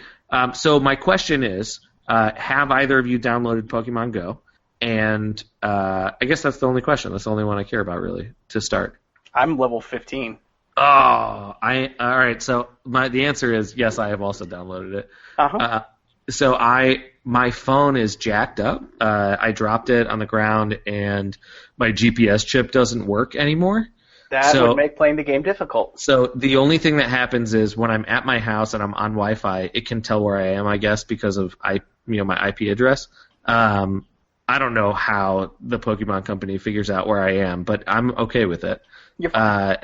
C: So my question is, have either of you downloaded Pokemon Go? And I guess that's the only question. That's the only one I care about, really, to start.
B: I'm level 15.
C: Oh, all right. So the answer is yes. I have also downloaded it. So my phone is jacked up. I dropped it on the ground, and my GPS chip doesn't work anymore.
B: That would make playing the game difficult.
C: So the only thing that happens is when I'm at my house and I'm on Wi-Fi, it can tell where I am, I guess, because of my IP address. I don't know how the Pokemon Company figures out where I am, but I'm okay with it.
B: You're fine.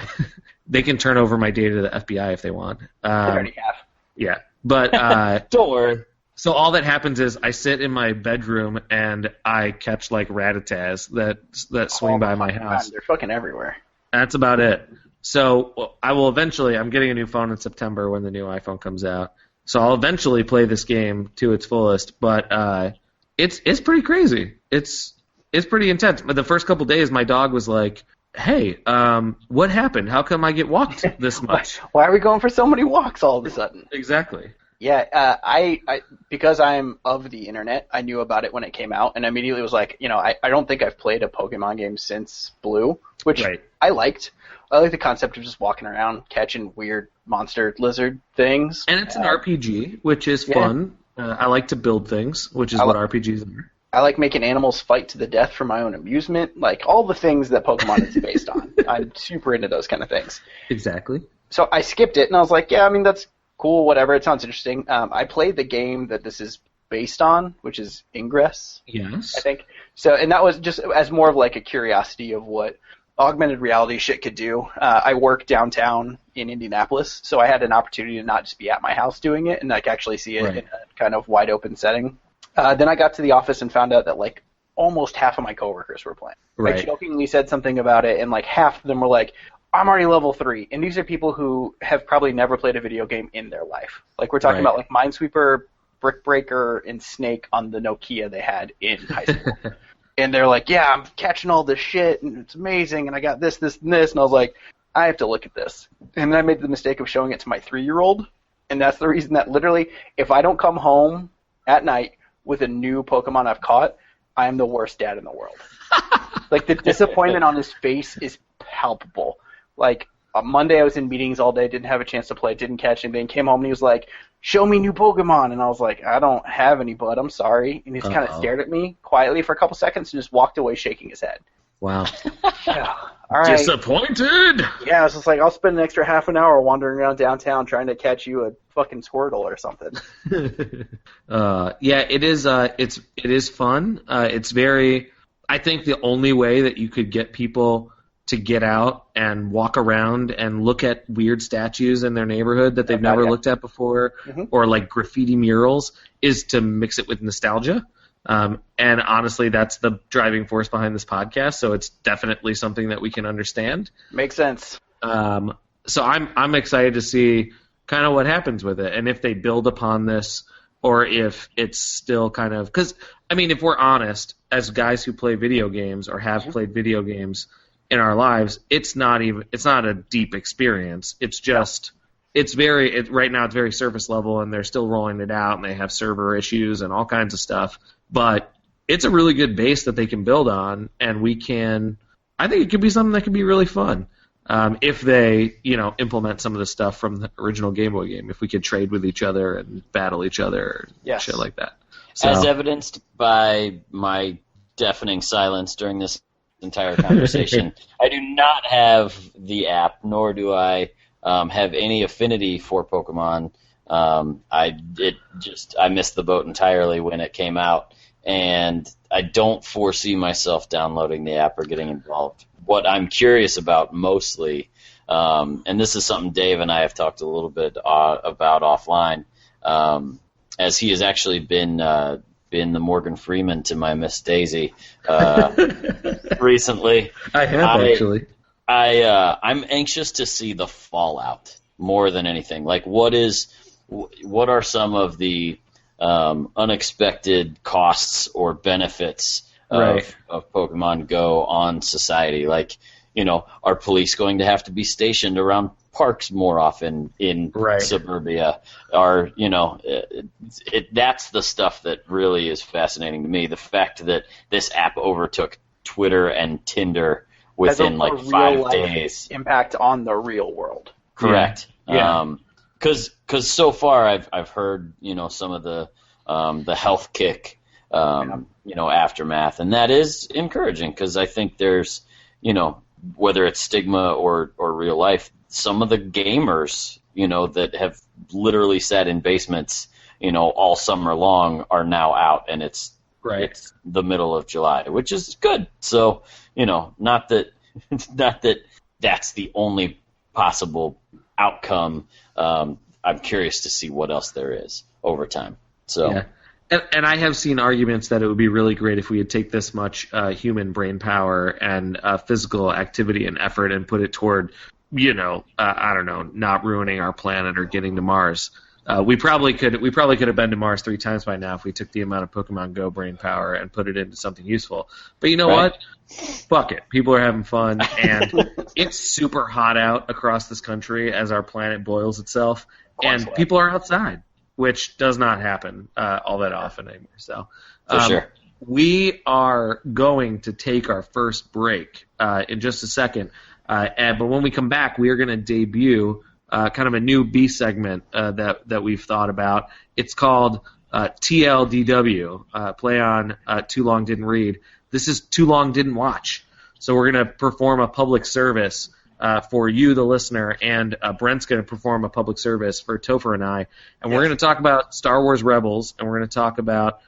C: They can turn over my data to the FBI if they want.
B: They already have.
C: Yeah, but
A: Don't worry.
C: so all that happens is I sit in my bedroom and I catch like Rattatas that swing by my house.
B: God, they're fucking everywhere.
C: That's about it. So I will eventually. I'm getting a new phone in September when the new iPhone comes out. So I'll eventually play this game to its fullest. But it's pretty crazy. It's pretty intense. But the first couple days, my dog was like, "Hey, what happened? How come I get walked this much?"
B: Why are we going for so many walks all of a sudden?
C: Exactly.
B: Yeah, I because I'm of the internet, I knew about it when it came out, and immediately was like, I don't think I've played a Pokemon game since Blue, which
C: Right.
B: I liked. I like the concept of just walking around, catching weird monster lizard things.
C: And it's an RPG, which is fun. I like to build things, which is what RPGs are.
B: I like making animals fight to the death for my own amusement, like all the things that Pokemon is based on. I'm super into those kind of things.
C: Exactly.
B: So I skipped it, and I was like, yeah, I mean, that's cool, whatever, it sounds interesting. I played the game that this is based on, which is Ingress,
C: Yes.
B: I think. So, and that was just as more of like a curiosity of what augmented reality shit could do. I work downtown in Indianapolis, so I had an opportunity to not just be at my house doing it and like actually see it in a kind of wide open setting. Then I got to the office and found out that like almost half of my coworkers were playing.
C: Right.
B: I jokingly said something about it, and like half of them were like, I'm already level 3. And these are people who have probably never played a video game in their life. Like we're talking about like Minesweeper, Brick Breaker, and Snake on the Nokia they had in high school. And they're like, yeah, I'm catching all this shit, and it's amazing, and I got this, this, and this. And I was like, I have to look at this. And then I made the mistake of showing it to my 3-year-old, and that's the reason that literally, if I don't come home at night with a new Pokemon I've caught, I am the worst dad in the world. Like, the disappointment on his face is palpable. Like, on Monday I was in meetings all day, didn't have a chance to play, didn't catch anything, came home and he was like, show me new Pokemon. And I was like, I don't have any, bud, I'm sorry. And he just kind of stared at me quietly for a couple seconds and just walked away shaking his head.
C: Wow.
B: Yeah. All right.
C: Disappointed.
B: Yeah, I was just like, I'll spend an extra half an hour wandering around downtown trying to catch you a fucking Squirtle or something.
C: Yeah, it is. It is fun. It's very. I think the only way that you could get people to get out and walk around and look at weird statues in their neighborhood that they've never looked at before, or like graffiti murals, is to mix it with nostalgia. And honestly, that's the driving force behind this podcast. So it's definitely something that we can understand.
B: Makes sense.
C: So I'm excited to see kind of what happens with it, and if they build upon this, or if it's still kind of, because I mean, if we're honest, as guys who play video games or have played video games in our lives, it's not a deep experience. It's just right now it's very surface level, and they're still rolling it out, and they have server issues and all kinds of stuff. But it's a really good base that they can build on, and I think it could be something that could be really fun. If they, implement some of the stuff from the original Game Boy game, if we could trade with each other and battle each other, shit like that. So,
A: as evidenced by my deafening silence during this entire conversation, I do not have the app, nor do I have any affinity for Pokemon. I missed the boat entirely when it came out, and I don't foresee myself downloading the app or getting involved. What I'm curious about mostly, and this is something Dave and I have talked a little bit about offline, as he has actually been the Morgan Freeman to my Miss Daisy recently.
C: I have actually.
A: I'm anxious to see the fallout more than anything. Like, what are some of the unexpected costs or benefits of Pokemon Go on society? Like, are police going to have to be stationed around parks more often in suburbia? That's the stuff that really is fascinating to me. The fact that this app overtook Twitter and Tinder within like 5 days.
B: Impact on the real world.
A: Correct.
C: Yeah.
A: Because so far I've heard some of the health kick aftermath, and that is encouraging, because I think there's whether it's stigma or real life, some of the gamers that have literally sat in basements all summer long are now out, and it's
C: Right.
A: It's the middle of July, which is good. So, not that that's the only possible outcome. I'm curious to see what else there is over time. So.
C: Yeah. And I have seen arguments that it would be really great if we would take this much human brain power and physical activity and effort and put it toward, I don't know, not ruining our planet or getting to Mars. We probably could have been to Mars 3 times by now if we took the amount of Pokemon Go brain power and put it into something useful. But you know what? Fuck it. People are having fun, and it's super hot out across this country as our planet boils itself, and people are outside, which does not happen all that often anymore. So,
A: For sure.
C: We are going to take our first break in just a second, but when we come back, we are going to debut kind of a new B segment that we've thought about. It's called TLDW, play on Too Long Didn't Read. This is Too Long Didn't Watch. So we're going to perform a public service for you, the listener, and Brent's going to perform a public service for Topher and I. And we're going to talk about Star Wars Rebels, and we're going to talk about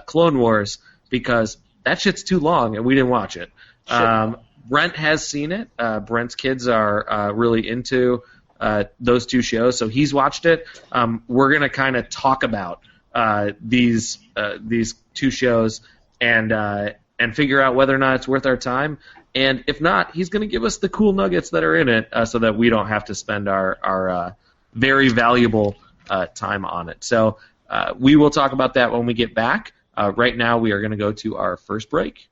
C: Clone Wars, because that shit's too long, and we didn't watch it. Sure. Brent has seen it. Brent's kids are really into those 2 shows, so he's watched it. We're going to kind of talk about these 2 shows and figure out whether or not it's worth our time. And if not, he's going to give us the cool nuggets that are in it so that we don't have to spend our very valuable time on it. So we will talk about that when we get back. Right now, we are going to go to our first break.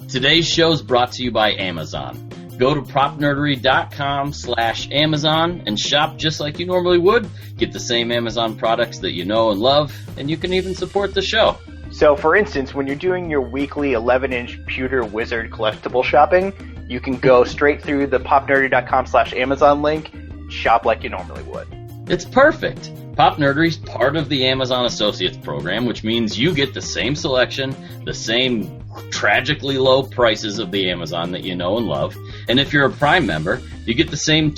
A: Today's show is brought to you by Amazon. Go to PopNerdery.com/Amazon and shop just like you normally would. Get the same Amazon products that you know and love, and you can even support the show.
B: So, for instance, when you're doing your weekly 11-inch Pewter Wizard collectible shopping, you can go straight through the PopNerdery.com/Amazon link, shop like you normally would.
A: It's perfect. Pop Nerdery is part of the Amazon Associates program, which means you get the same selection, the same tragically low prices of the Amazon that you know and love. And if you're a Prime member, you get the same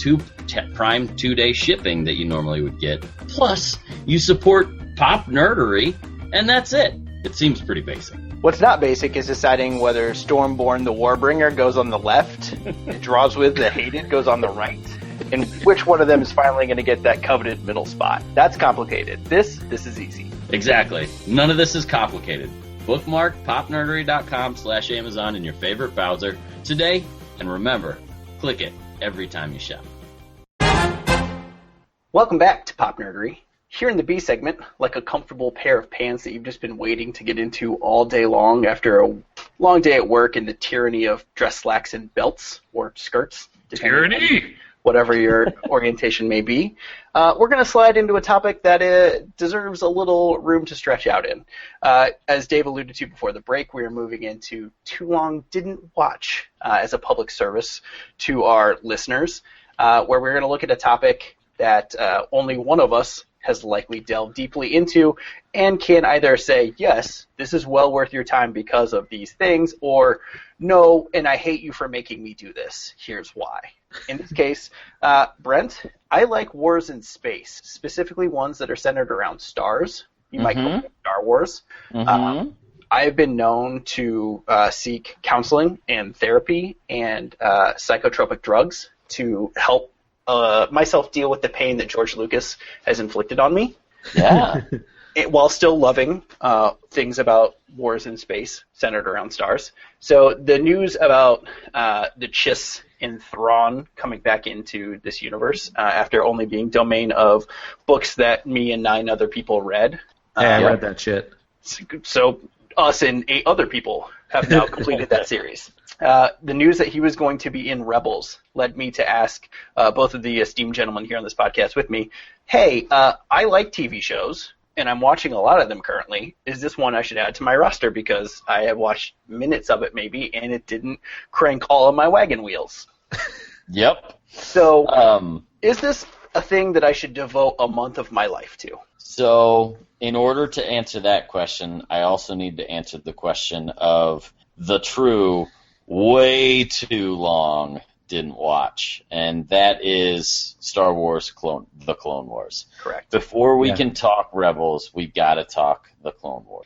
A: Prime 2-day shipping that you normally would get. Plus, you support Pop Nerdery, and that's it. It seems pretty basic.
B: What's not basic is deciding whether Stormborn the Warbringer goes on the left, and Drawswith the Hated goes on the right, and which one of them is finally going to get that coveted middle spot. That's complicated. This is easy.
A: Exactly. None of this is complicated. Bookmark PopNerdery.com/Amazon in your favorite browser today, and remember, click it every time you shop.
B: Welcome back to Pop Nerdery. Here in the B segment, like a comfortable pair of pants that you've just been waiting to get into all day long after a long day at work in the tyranny of dress slacks and belts or skirts.
C: Tyranny!
B: Whatever your orientation may be. We're going to slide into a topic that deserves a little room to stretch out in. As Dave alluded to before the break, we are moving into Too Long Didn't Watch as a public service to our listeners, where we're going to look at a topic that only one of us has likely delved deeply into and can either say, yes, this is well worth your time because of these things, or no, and I hate you for making me do this. Here's why. In this case, Brent, I like wars in space, specifically ones that are centered around stars. You might call them Star Wars. I have been known to seek counseling and therapy and psychotropic drugs to help myself deal with the pain that George Lucas has inflicted on me.
A: Yeah.
B: While still loving things about wars in space centered around stars. So the news about the Chiss in Thrawn coming back into this universe after only being domain of books that me and 9 other people read.
C: I read that shit.
B: So us and 8 other people have now completed that series. The news that he was going to be in Rebels led me to ask both of the esteemed gentlemen here on this podcast with me, hey, I like TV shows, and I'm watching a lot of them currently. Is this one I should add to my roster? Because I have watched minutes of it maybe, and it didn't crank all of my wagon wheels.
A: Yep.
B: So is this a thing that I should devote a month of my life to?
A: So in order to answer that question, I also need to answer the question of the true way too long didn't watch, and that is Star Wars The Clone Wars.
B: Correct.
A: Before we can talk Rebels, we got to talk The Clone Wars.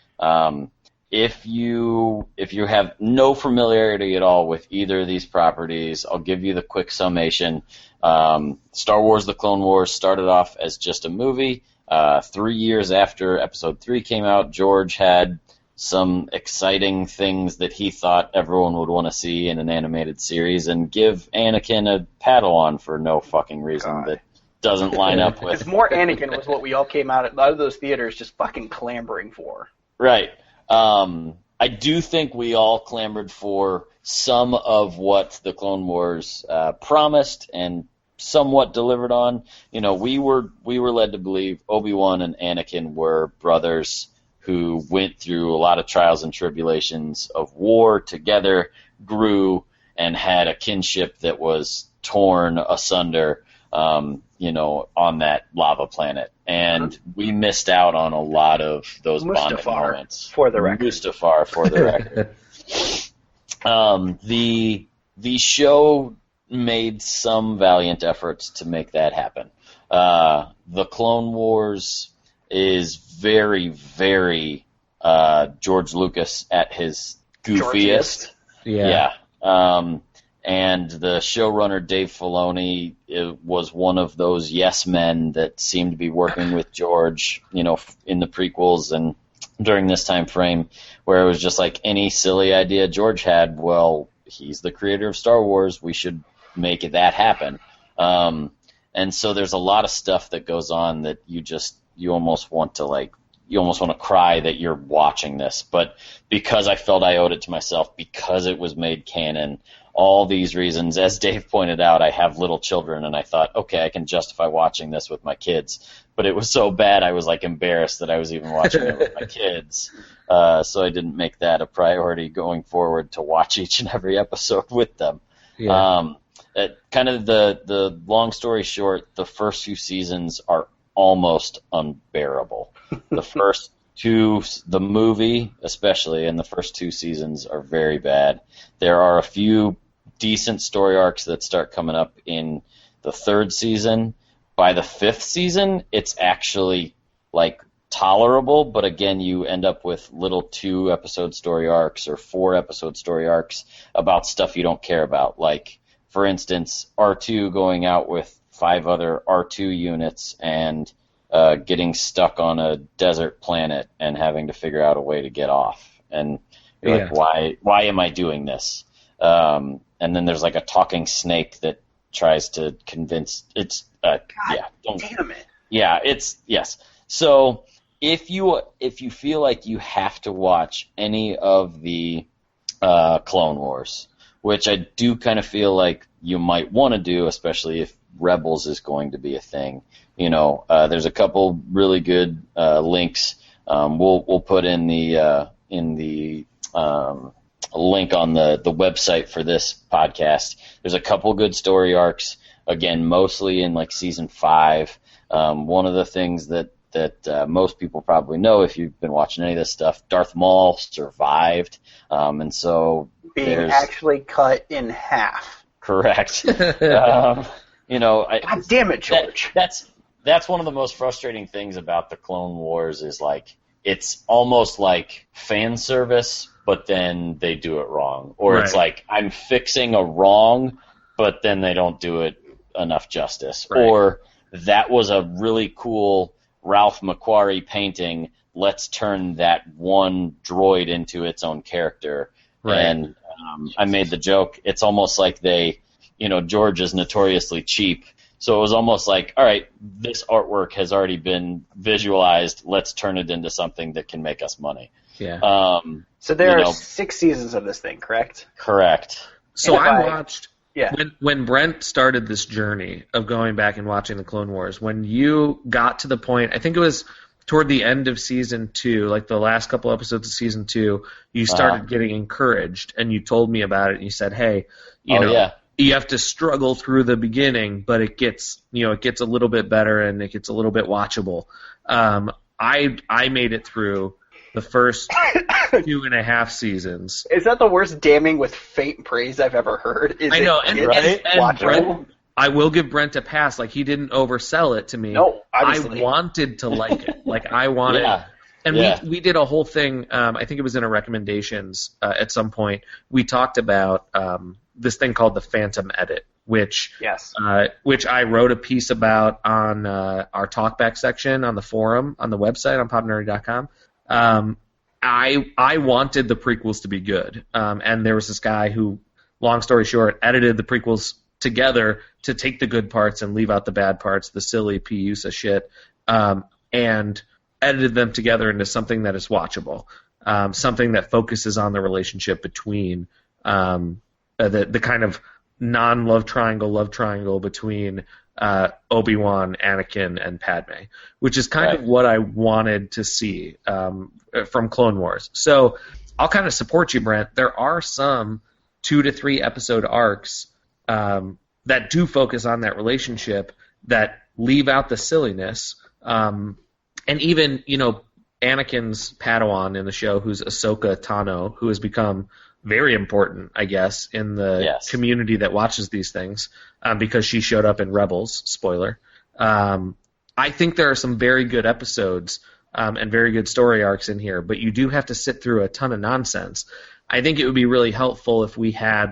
A: If you have no familiarity at all with either of these properties, I'll give you the quick summation. Star Wars The Clone Wars started off as just a movie. 3 years after Episode 3 came out, George had some exciting things that he thought everyone would want to see in an animated series, and give Anakin a Padawan for no fucking reason that doesn't line up with...
B: Because more Anakin was what we all came out of those theaters just fucking clamoring for.
A: Right. I do think we all clamored for some of what the Clone Wars promised and somewhat delivered on. You know, we were led to believe Obi-Wan and Anakin were brothers who went through a lot of trials and tribulations of war together, grew, and had a kinship that was torn asunder, on that lava planet. And we missed out on a lot of those bonding moments.
B: For the record.
A: Mustafar, for the record. The show made some valiant efforts to make that happen. The Clone Wars is very, very George Lucas at his goofiest.
C: Yeah.
A: And the showrunner, Dave Filoni, was one of those yes men that seemed to be working with George, in the prequels and during this time frame, where it was just like any silly idea George had, well, he's the creator of Star Wars, we should make that happen. And so there's a lot of stuff that goes on that you almost want to cry that you're watching this. But because I felt I owed it to myself, because it was made canon, all these reasons, as Dave pointed out, I have little children, and I thought, okay, I can justify watching this with my kids. But it was so bad, I was embarrassed that I was even watching it with my kids. So I didn't make that a priority going forward to watch each and every episode with them.
C: Yeah.
A: Kind of the long story short, the first few seasons are almost unbearable. The movie especially, and the first 2 seasons are very bad. There are a few decent story arcs that start coming up in the 3rd season. By the 5th season, it's actually tolerable, but again, you end up with little 2-episode story arcs or 4-episode story arcs about stuff you don't care about. Like, for instance, R2 going out with 5 other R2 units and getting stuck on a desert planet and having to figure out a way to get off. And you're why am I doing this? And then there's a talking snake that tries to convince
B: damn it.
A: Yeah, yes. So if you feel like you have to watch any of the Clone Wars, which I do kind of feel like you might want to do, especially if Rebels is going to be a thing. There's a couple really good links. We'll put in the link on the website for this podcast. There's a couple good story arcs. Again, mostly in season 5. One of the things that most people probably know if you've been watching any of this stuff, Darth Maul survived, and so
B: being actually cut in half.
A: Correct. God
B: damn it, George.
A: That's one of the most frustrating things about the Clone Wars is it's almost like fan service, but then they do it wrong. Or It's I'm fixing a wrong, but then they don't do it enough justice.
C: Right.
A: Or that was a really cool Ralph McQuarrie painting, let's turn that one droid into its own character. Right. And I made the joke, it's almost like George is notoriously cheap. So it was almost all right, this artwork has already been visualized. Let's turn it into something that can make us money.
C: Yeah.
B: So there are 6 seasons of this thing, correct?
A: Correct.
C: So I watched
B: Yeah.
C: When Brent started this journey of going back and watching the Clone Wars, when you got to the point, I think it was toward the end of season 2, like the last couple episodes of season 2, you started getting encouraged, and you told me about it, and you said, "Hey, you have to struggle through the beginning, but it gets a little bit better, and it gets a little bit watchable." I made it through the first 2.5 seasons.
B: Is that the worst damning with faint praise I've ever heard?
C: I know, and
B: watchable?
C: Brent, I will give Brent a pass. Like, he didn't oversell it to me.
B: No, obviously.
C: I wanted to like it. Like, I wanted.
A: Yeah.
C: And we did a whole thing. I think it was in our recommendations at some point. We talked about this thing called the Phantom Edit, which I wrote a piece about on our talkback section on the forum on the website on PopNerdery.com. I wanted the prequels to be good, and there was this guy who, long story short, edited the prequels together to take the good parts and leave out the bad parts, the silly P-USA shit, and edited them together into something that is watchable, something that focuses on the relationship between the kind of non-love triangle between Obi-Wan, Anakin, and Padme, which is kind of what I wanted to see from Clone Wars. So I'll kind of support you, Brent. There are some 2 to 3 episode arcs that do focus on that relationship that leave out the silliness. And even, Anakin's Padawan in the show, who's Ahsoka Tano, who has become very important, I guess, in the community that watches these things, because she showed up in Rebels, spoiler. I think there are some very good episodes and very good story arcs in here, but you do have to sit through a ton of nonsense. I think it would be really helpful if we had,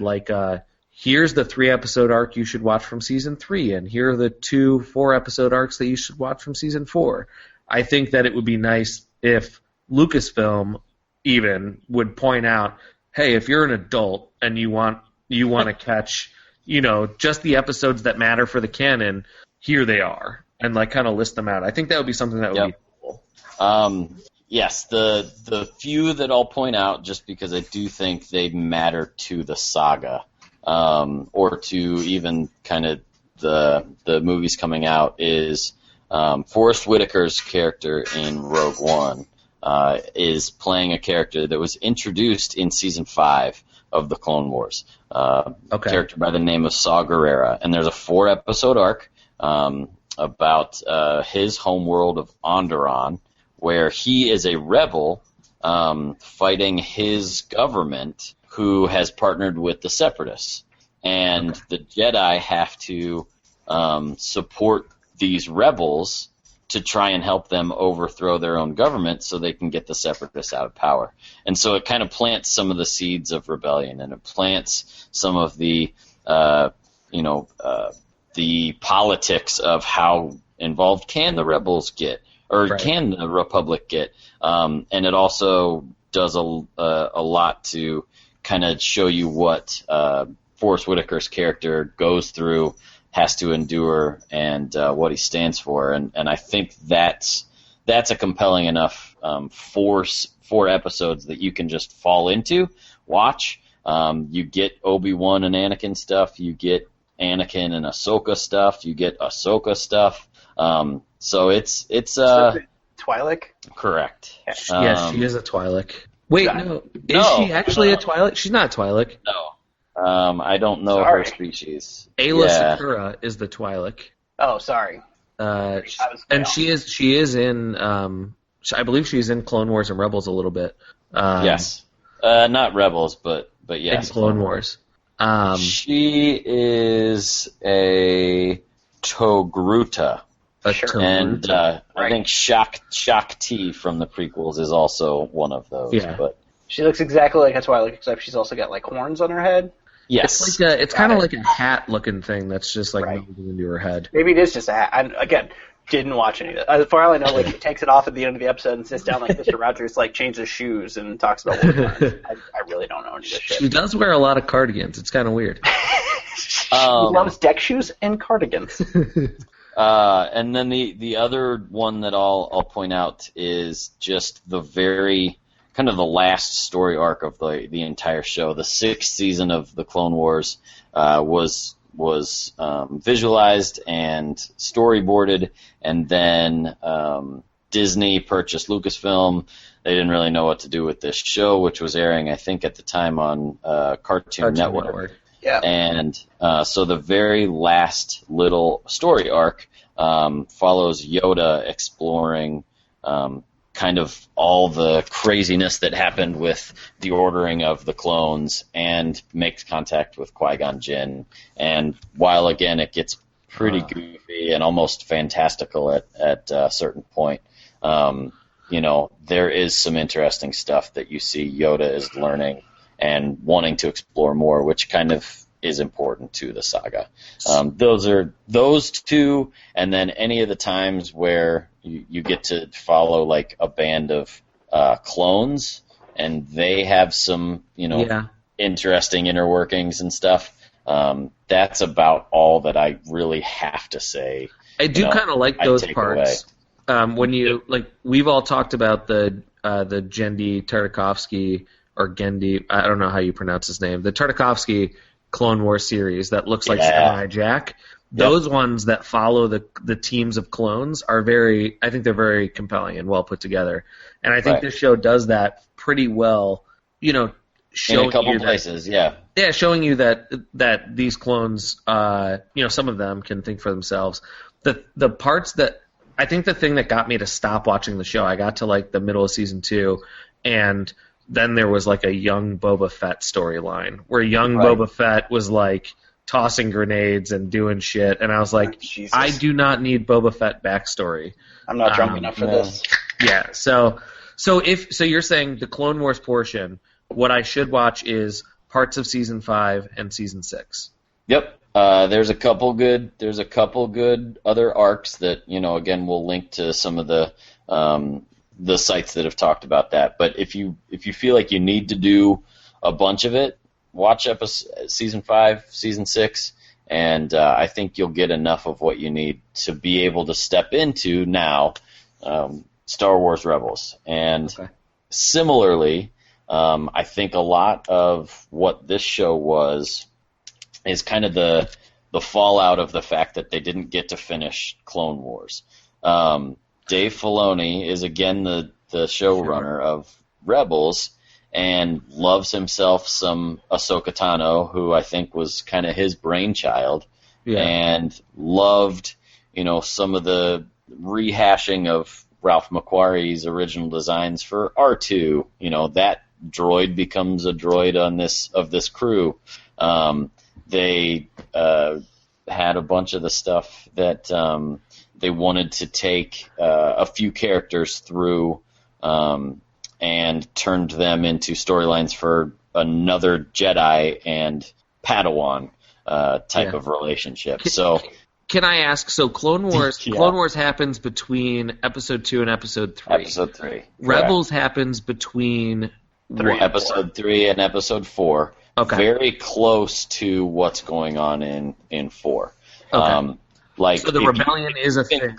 C: here's the 3-episode arc you should watch from Season 3, and here are the 2 4-episode arcs that you should watch from Season 4. I think that it would be nice if Lucasfilm even would point out, hey, if you're an adult and you want to catch, just the episodes that matter for the canon, here they are, and kind of list them out. I think that would be something that would be helpful.
A: Yes, the few that I'll point out, just because I do think they matter to the saga, or to even kind of the movies coming out, is Forrest Whitaker's character in Rogue One is playing a character that was introduced in Season 5 of the Clone Wars. A character by the name of Saw Gerrera. And there's a 4-episode arc about his homeworld of Onderon, where he is a rebel fighting his government who has partnered with the Separatists. And the Jedi have to support these rebels to try and help them overthrow their own government so they can get the Separatists out of power. And so it kind of plants some of the seeds of rebellion, and it plants some of the, the politics of how involved can the rebels get, or can the Republic get. And it also does a lot to kind of show you what Forrest Whitaker's character goes through, has to endure, and what he stands for, and I think that's a compelling enough 4 episodes that you can just fall into, watch. You get Obi-Wan and Anakin stuff, you get Anakin and Ahsoka stuff, you get Ahsoka stuff. So it's
B: Twi'lek?
A: Correct.
C: Yes, she is a Twi'lek. Wait, no, is she actually a Twi'lek? She's not a Twi'lek.
A: No. I don't know her species.
C: Ayla Secura is the Twi'lek.
B: Oh, sorry.
C: And she is in. I believe she's in Clone Wars and Rebels a little bit.
A: Yes, not Rebels, but yes,
C: in Clone Wars.
A: She is a Togruta. And I think Shakti from the prequels is also one of those.
C: Yeah.
A: But
B: she looks exactly like a Twi'lek, except she's also got horns on her head.
A: Yes.
C: It's kind of like a hat-looking thing that's just melting into her head.
B: Maybe it is just a hat. I didn't watch any of that. For all I know, she takes it off at the end of the episode and sits down like Mr. Rogers, changes shoes and talks about what he learned. I really don't know any of this shit.
C: She does wear a lot of cardigans. It's kind of weird.
B: She loves deck shoes and cardigans.
A: And then the other one that I'll point out is just the very kind of the last story arc of the entire show. The 6th season of the Clone Wars was visualized and storyboarded, and then Disney purchased Lucasfilm. They didn't really know what to do with this show, which was airing, I think, at the time on Cartoon Network.
B: Yeah.
A: And so the very last little story arc follows Yoda exploring kind of all the craziness that happened with the ordering of the clones and makes contact with Qui-Gon Jinn. And while, again, it gets pretty goofy and almost fantastical at a certain point, there is some interesting stuff that you see Yoda is learning and wanting to explore more, which kind of is important to the saga. Those two, and then any of the times where you get to follow like a band of clones, and they have some interesting inner workings and stuff. That's about all that I really have to say.
C: I do kind of like those parts. When we've all talked about the Genndy Tartakovsky or Gendy, I don't know how you pronounce his name, the Tartakovsky Clone Wars series that looks like Samurai Jack. Those ones that follow the teams of clones are I think they're very compelling and well put together. And I think this show does that pretty well, showing
A: in a couple
C: you
A: places,
C: showing you that these clones, some of them can think for themselves. The parts that I think the thing that got me to stop watching the show, I got to like the middle of season 2, and then there was like a young Boba Fett storyline where young Boba Fett was like tossing grenades and doing shit, and I was like, I do not need Boba Fett backstory.
B: I'm not drunk enough for this.
C: Yeah, so you're saying the Clone Wars portion, what I should watch is parts of season 5 and season 6.
A: Yep. There's a couple good other arcs that, again, we'll link to some of the sites that have talked about that. But if you feel like you need to do a bunch of it, watch season 5, season 6, and I think you'll get enough of what you need to be able to step into now Star Wars Rebels. And similarly, I think a lot of what this show is kind of the fallout of the fact that they didn't get to finish Clone Wars. Dave Filoni is, again, the showrunner of Rebels and loves himself some Ahsoka Tano, who I think was kind of his brainchild, and loved, some of the rehashing of Ralph McQuarrie's original designs for R2. That droid becomes a droid of this crew. They had a bunch of the stuff that they wanted to take a few characters through and turned them into storylines for another Jedi and Padawan type of relationship.
C: Can I ask? So Clone Wars happens between Episode 2 and Episode 3.
A: Episode 3.
C: Rebels happens between
A: Episode 3 and Episode 4.
C: Okay.
A: Very close to what's going on in 4.
C: Okay. So the rebellion is a thing.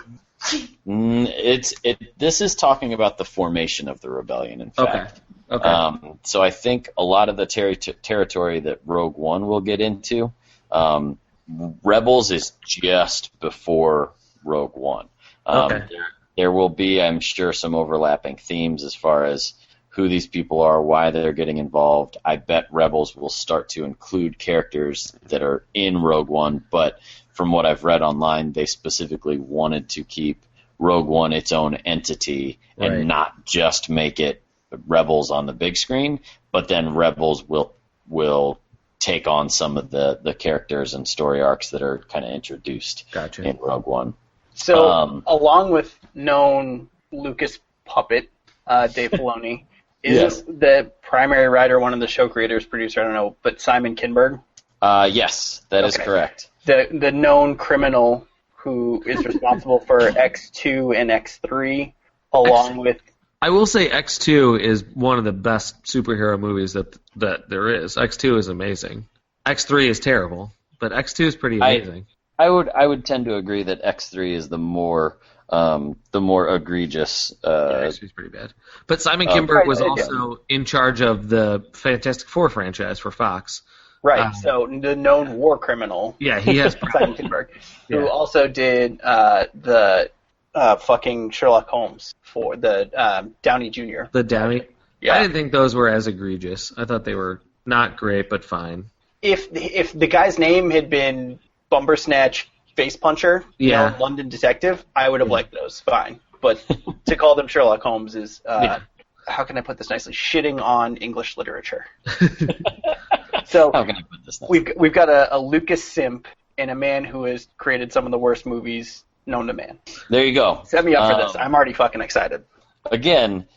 A: This is talking about the formation of the rebellion, in fact.
C: Okay.
A: So I think a lot of the territory that Rogue One will get into, Rebels is just before Rogue One. There will be, I'm sure, some overlapping themes as far as who these people are, why they're getting involved. I bet Rebels will start to include characters that are in Rogue One, but from what I've read online, they specifically wanted to keep Rogue One its own entity and not just make it Rebels on the big screen, but then Rebels will take on some of the characters and story arcs that are kind of introduced in Rogue One.
B: So, along with known Lucas puppet, Dave Filoni, is the primary writer one of the show creators, producer, I don't know, but Simon Kinberg?
A: Yes, that is correct.
B: The known criminal who is responsible for X2 and X3, along with...
C: I will say X2 is one of the best superhero movies that there is. X2 is amazing. X3 is terrible, but X2 is pretty amazing.
A: I would tend to agree that X3 is the more egregious.
C: X3 is pretty bad. But Simon Kinberg was also in charge of the Fantastic Four franchise for Fox.
B: Right, so the known war criminal.
C: Yeah, he has
B: Simon Kinberg, who also did the fucking Sherlock Holmes for the Downey Jr.
C: The Downey? Yeah. I didn't think those were as egregious. I thought they were not great, but fine.
B: If the guy's name had been Bumbersnatch Face Puncher, London Detective, I would have liked those. Fine. but to call them Sherlock Holmes is, how can I put this nicely, shitting on English literature. So
A: How can I put this nicely?
B: we've got a Lucas simp and a man who has created some of the worst movies known to man.
A: There you go.
B: Set me up for this. I'm already fucking excited.
A: Again,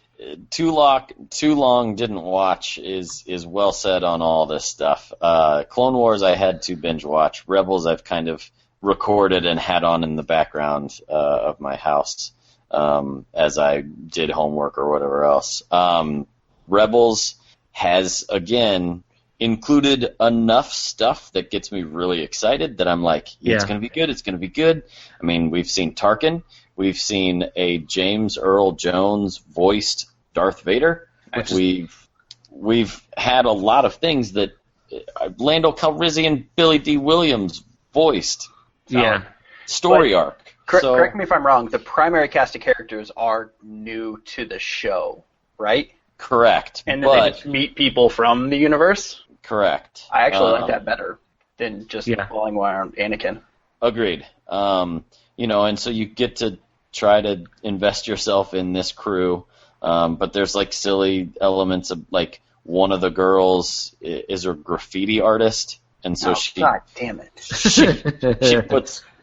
A: too long didn't watch is well said on all this stuff. Clone Wars I had to binge watch. Rebels I've kind of recorded and had on in the background of my house as I did homework or whatever else. Rebels has, again, included enough stuff that gets me really excited that I'm like, it's going to be good, it's going to be good. I mean, we've seen Tarkin. We've seen a James Earl Jones voiced Darth Vader. We've had a lot of things that Lando Calrissian, Billy D. Williams voiced. Story arc.
B: Correct me if I'm wrong. The primary cast of characters are new to the show, right?
A: Correct.
B: And then they just meet people from the universe?
A: Correct.
B: I actually like that better than just following around Anakin.
A: Agreed. And so you get to try to invest yourself in this crew, but there's like silly elements of like one of the girls is a graffiti artist, and so
B: God damn it.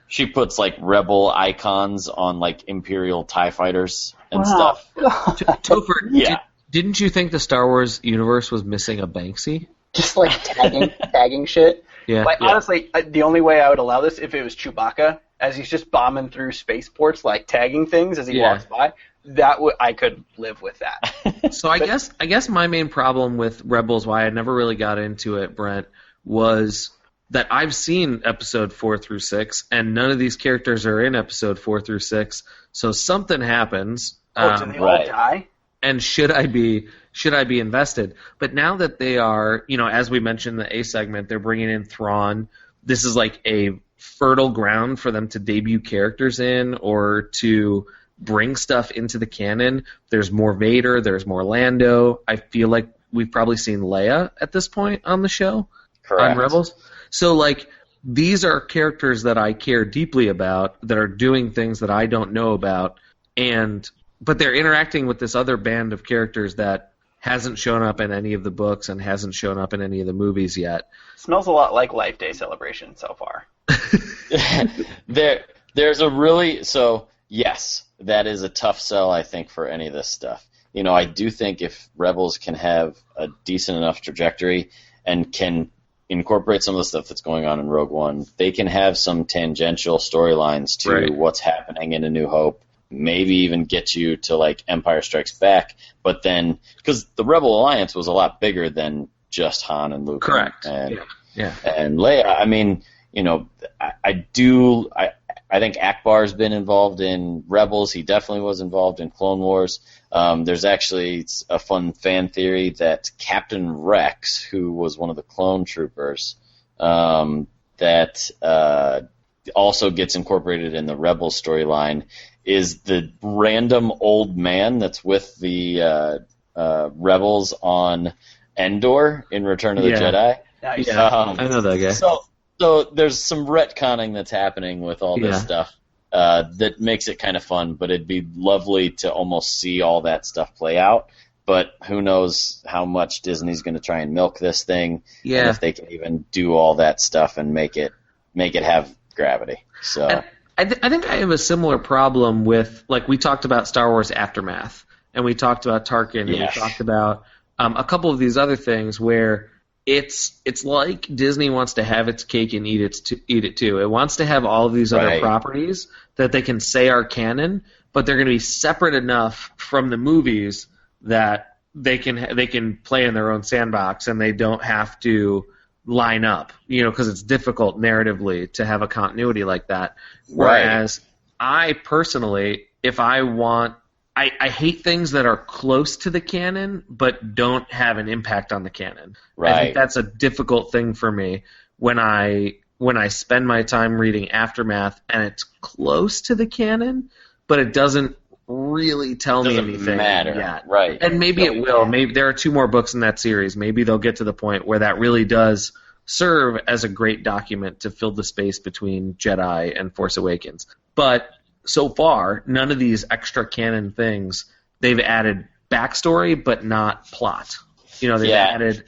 A: she puts like rebel icons on like Imperial TIE fighters and stuff.
C: Topher, didn't you think the Star Wars universe was missing a Banksy?
B: Just like tagging shit.
C: Yeah.
B: Like honestly, the only way I would allow this if it was Chewbacca, as he's just bombing through spaceports, like tagging things as he walks by. I could live with that.
C: So I guess my main problem with Rebels, why I never really got into it, Brent, was that I've seen episode 4 through 6, and none of these characters are in episode 4 through 6. So something happens.
B: Do they all die?
C: And should I be invested? But now that they are, as we mentioned in the A segment, they're bringing in Thrawn. This is like a fertile ground for them to debut characters in or to bring stuff into the canon. There's more Vader. There's more Lando. I feel like we've probably seen Leia at this point on the show.
A: Correct.
C: On Rebels. So, like, these are characters that I care deeply about that are doing things that I don't know about, but they're interacting with this other band of characters that hasn't shown up in any of the books and hasn't shown up in any of the movies yet.
B: Smells a lot like Life Day celebration so far.
A: There's a really... So, yes, that is a tough sell, I think, for any of this stuff. I do think if Rebels can have a decent enough trajectory and can incorporate some of the stuff that's going on in Rogue One, they can have some tangential storylines to what's happening in A New Hope. Maybe even get you to like Empire Strikes Back, but then because the Rebel Alliance was a lot bigger than just Han and Luke,
C: correct,
A: and Leia. I mean, I think Akbar's been involved in Rebels. He definitely was involved in Clone Wars. There's actually a fun fan theory that Captain Rex, who was one of the clone troopers, that also gets incorporated in the Rebels storyline, is the random old man that's with the Rebels on Endor in Return of the Jedi.
B: Nice.
C: I know that guy.
A: So there's some retconning that's happening with all this stuff that makes it kind of fun, but it'd be lovely to almost see all that stuff play out. But who knows how much Disney's going to try and milk this thing, and if they can even do all that stuff and make it have gravity. So.
C: I think I have a similar problem with, like, we talked about Star Wars Aftermath, and we talked about Tarkin, and we talked about a couple of these other things where it's like Disney wants to have its cake and eat it too. It wants to have all of these other properties that they can say are canon, but they're going to be separate enough from the movies that they can play in their own sandbox, and they don't have to line up, because it's difficult narratively to have a continuity like that. Whereas I personally, if I want, I hate things that are close to the canon but don't have an impact on the canon. I think that's a difficult thing for me when I spend my time reading Aftermath and it's close to the canon, but it doesn't really tell me anything yet.
A: Right.
C: And maybe it will. Maybe there are 2 more books in that series. Maybe they'll get to the point where that really does serve as a great document to fill the space between Jedi and Force Awakens. But so far, none of these extra canon things, they've added backstory but not plot. They've added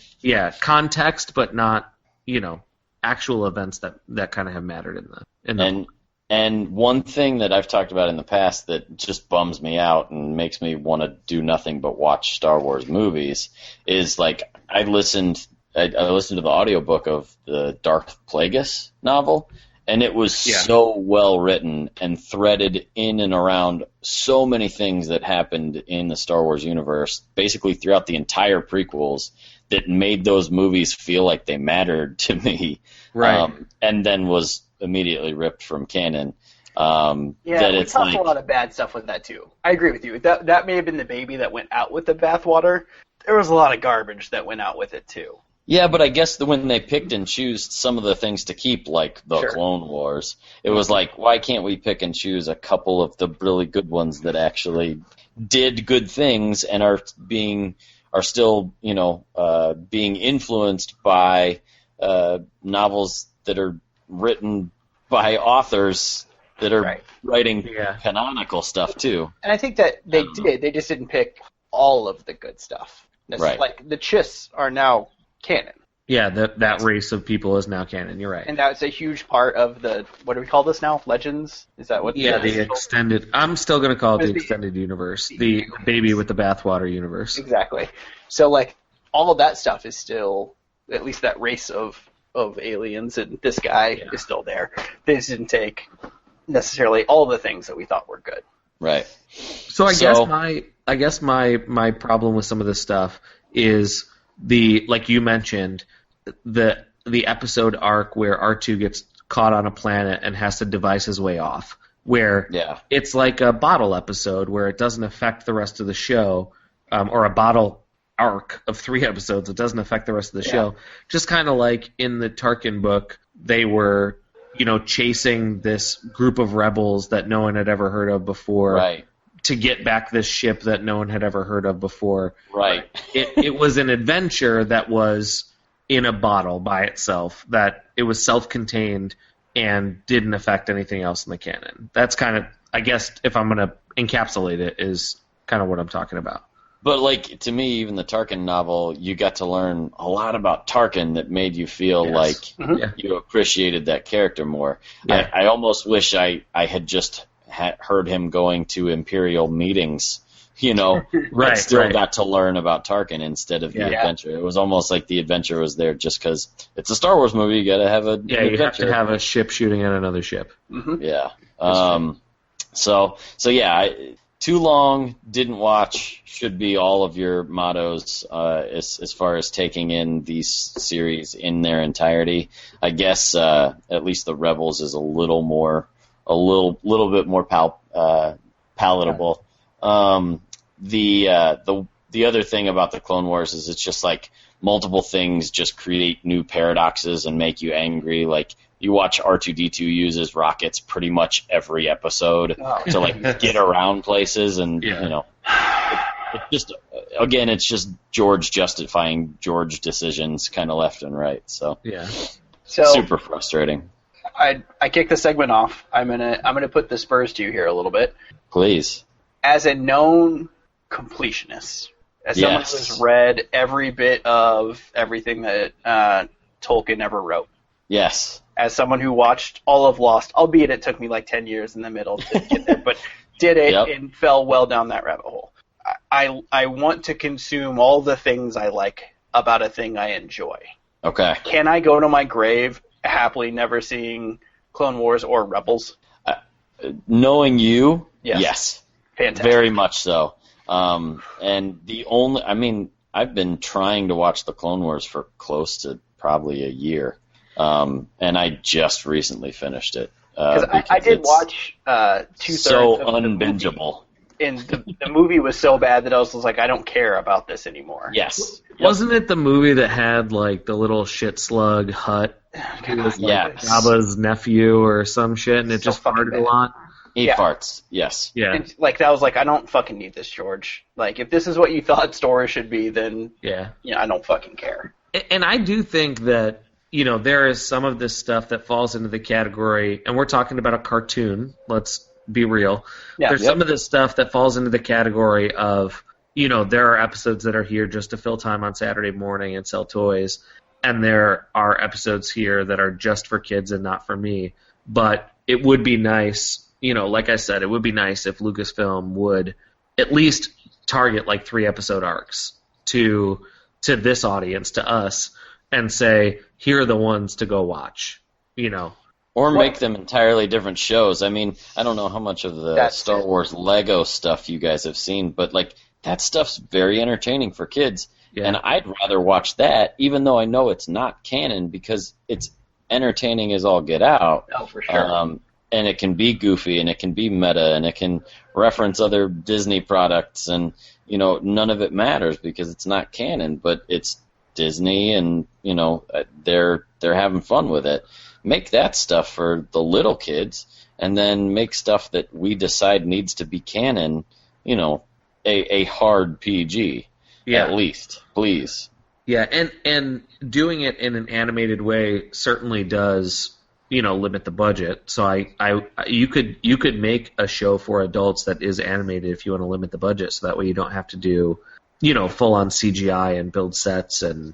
C: context but not actual events that kind of have mattered in the
A: And one thing that I've talked about in the past that just bums me out and makes me want to do nothing but watch Star Wars movies is like I listened to the audiobook of the Darth Plagueis novel, and it was so well written and threaded in and around so many things that happened in the Star Wars universe, basically throughout the entire prequels, that made those movies feel like they mattered to me.
C: Right.
A: And then was immediately ripped from canon.
B: We talked a lot of bad stuff with that too. I agree with you. That may have been the baby that went out with the bathwater. There was a lot of garbage that went out with it too.
A: Yeah, but I guess when they picked and choose some of the things to keep, like the Clone Wars, it was like, why can't we pick and choose a couple of the really good ones that actually did good things and are still being influenced by novels that are written by authors that are writing canonical stuff too.
B: And I think that they did. They just didn't pick all of the good stuff.
A: Right.
B: Like the Chiss are now canon.
C: Yeah, that race of people is now canon. You're right.
B: And that's a huge part of the, what do we call this now? Legends? Is that what?
C: Yeah, the extended. I'm still going to call it the extended universe, the baby with the bathwater universe.
B: Exactly. So like all of that stuff is still, at least that race of aliens, and this guy is still there. They just didn't take necessarily all the things that we thought were good.
A: Right.
C: So I guess my problem with some of this stuff is like you mentioned, the episode arc where R2 gets caught on a planet and has to devise his way off, where it's like a bottle episode where it doesn't affect the rest of the show, or a bottle arc of 3 episodes. It doesn't affect the rest of the show. Just kind of like in the Tarkin book, they were, chasing this group of rebels that no one had ever heard of before to get back this ship that no one had ever heard of before.
A: Right.
C: It was an adventure that was in a bottle by itself, that it was self-contained and didn't affect anything else in the canon. That's kind of, I guess, if I'm going to encapsulate it, is kind of what I'm talking about.
A: But, like, to me, even the Tarkin novel, you got to learn a lot about Tarkin that made you feel like you appreciated that character more. Yeah. I almost wish I had just heard him going to Imperial meetings, but still got to learn about Tarkin instead of the adventure. It was almost like the adventure was there just because it's a Star Wars movie. You got to have an adventure.
C: You have to have a ship shooting at another ship.
B: Mm-hmm.
A: Yeah. Too long, didn't watch, should be all of your mottos as far as taking in these series in their entirety. I guess at least the Rebels is a little bit more palatable. The other thing about the Clone Wars is it's just like multiple things just create new paradoxes and make you angry. Like you watch R2-D2 uses rockets pretty much every episode to like get around places, and it's just George justifying George decisions kind of left and right. So super frustrating.
B: I kick the segment off. I'm gonna put the Spurs to you here a little bit.
A: Please. As
B: a known completionist, as someone who's read every bit of everything that Tolkien ever wrote.
A: Yes.
B: As someone who watched all of Lost, albeit it took me like 10 years in the middle to get there, but did it and fell well down that rabbit hole. I want to consume all the things I like about a thing I enjoy.
A: Okay.
B: Can I go to my grave happily never seeing Clone Wars or Rebels?
A: Knowing you, yes.
B: Fantastic.
A: Very much so. And I've been trying to watch the Clone Wars for close to probably a year. And I just recently finished it.
B: I did watch 2/3
A: so
B: of the
A: unbingeable.
B: And the movie was so bad that I was like, I don't care about this anymore.
A: Yes.
C: Wasn't it the movie that had like the little shit slug hut? He was like Jabba's nephew or some shit, and it just farted a lot.
A: He farts. Yes.
C: Yeah.
B: And like that was like, I don't fucking need this, George. Like if this is what you thought story should be, then I don't fucking care.
C: And I do think that there is some of this stuff that falls into the category, and we're talking about a cartoon. Let's be real.
B: Yeah,
C: There's some of this stuff that falls into the category of, there are episodes that are here just to fill time on Saturday morning and sell toys, and there are episodes here that are just for kids and not for me. But it would be nice, like I said, it would be nice if Lucasfilm would at least target like 3-episode arcs to this audience, to us, and say, here are the ones to go watch,
A: Or make them entirely different shows. I mean, I don't know how much of the Star Wars Lego stuff you guys have seen, but that stuff's very entertaining for kids. Yeah. And I'd rather watch that, even though I know it's not canon, because it's entertaining as all get out.
B: Oh, for sure.
A: And it can be goofy, and it can be meta, and it can reference other Disney products, and none of it matters because it's not canon, but it's Disney, and they're having fun with it. Make that stuff for the little kids, and then make stuff that we decide needs to be canon, a hard PG, at least, please.
C: Yeah, and doing it in an animated way certainly does, limit the budget. So you could make a show for adults that is animated if you want to limit the budget, so that way you don't have to do, full on CGI and build sets and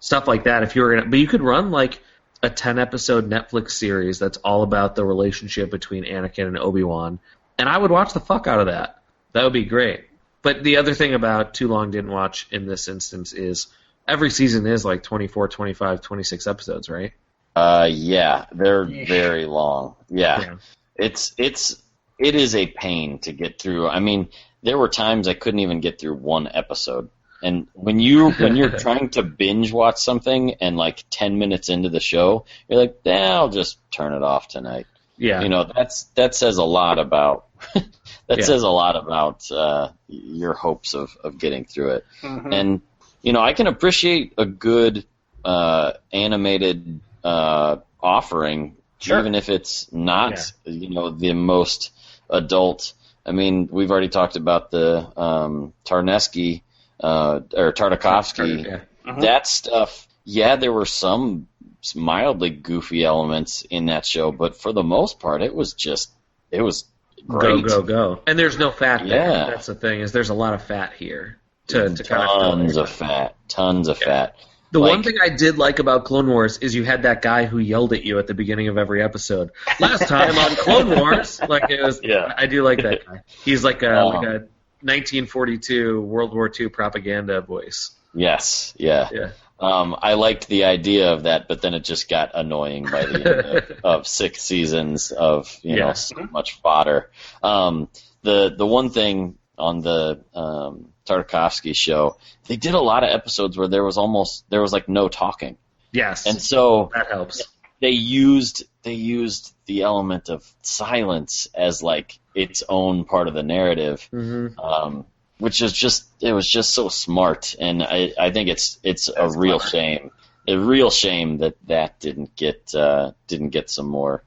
C: stuff like that. But you could run like a 10-episode Netflix series that's all about the relationship between Anakin and Obi-Wan, and I would watch the fuck out of that. That would be great. But the other thing about Too Long Didn't Watch in this instance is every season is like 24, 25, 26 episodes, right?
A: Yeah, they're very long. Yeah. It is a pain to get through. I mean, there were times I couldn't even get through one episode. And when you're trying to binge watch something and like 10 minutes into the show, you're like, I'll just turn it off tonight.
C: Yeah.
A: That says a lot about says a lot about your hopes of getting through it. Mm-hmm. And I can appreciate a good animated offering, even if it's not the most adult. I mean, we've already talked about the Tartakovsky. That stuff. Yeah, there were some mildly goofy elements in that show, but for the most part, it was great.
C: Go. And there's no fat there. That's the thing, is there's a lot of fat here.
A: Tons of fat.
C: The one thing I did like about Clone Wars is you had that guy who yelled at you at the beginning of every episode. Last time on Clone Wars, I do like that guy. He's like a 1942 World War II propaganda voice.
A: Yes, yeah. I liked the idea of that, but then it just got annoying by the end of 6 seasons of so much fodder. The one thing on the Tartakovsky show, they did a lot of episodes where there was like no talking.
C: Yes,
A: and so
C: that helps.
A: They used the element of silence as like its own part of the narrative. Mm-hmm. Which is it was just so smart, and I think it's a real shame. A real shame that didn't get some more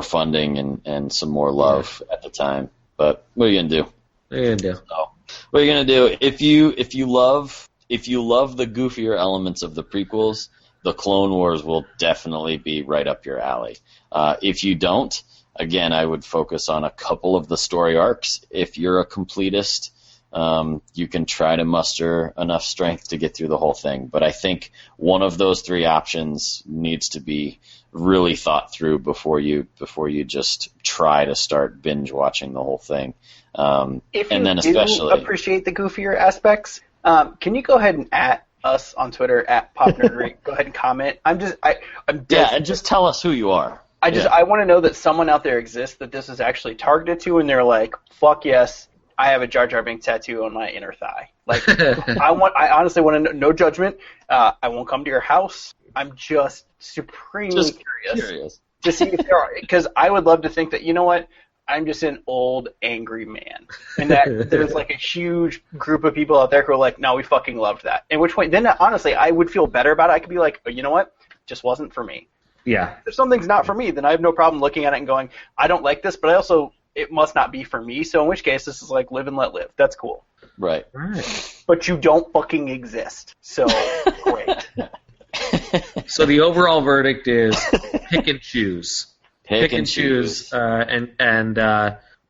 A: funding and some more love at the time. But what are you gonna do?
C: What are you gonna do?
A: So, what are you gonna do? If you love the goofier elements of the prequels, the Clone Wars will definitely be right up your alley. If you don't, again, I would focus on a couple of the story arcs. If you're a completist, you can try to muster enough strength to get through the whole thing. But I think one of those 3 options needs to be really thought through before you just try to start binge watching the whole thing.
B: If you do appreciate the goofier aspects, can you go ahead and at us on Twitter at PopNerdery? Go ahead and comment. I'm
A: and just tell us who you are.
B: I want to know that someone out there exists that this is actually targeted to, and they're like, fuck yes, I have a Jar Jar Binks tattoo on my inner thigh. Like, I honestly want to know, no judgment. I won't come to your house. I'm just supremely curious to see if there are, because I would love to think that, you know what, I'm just an old angry man, and that there's like a huge group of people out there who are like, no, we fucking loved that. At which point, then honestly, I would feel better about it. I could be like, oh, you know what, just wasn't for me.
C: Yeah.
B: If something's not for me, then I have no problem looking at it and going, I don't like this, but it must not be for me. So in which case, this is like live and let live. That's cool.
A: Right.
B: But you don't fucking exist. So great.
C: So the overall verdict is pick and choose. pick and choose, and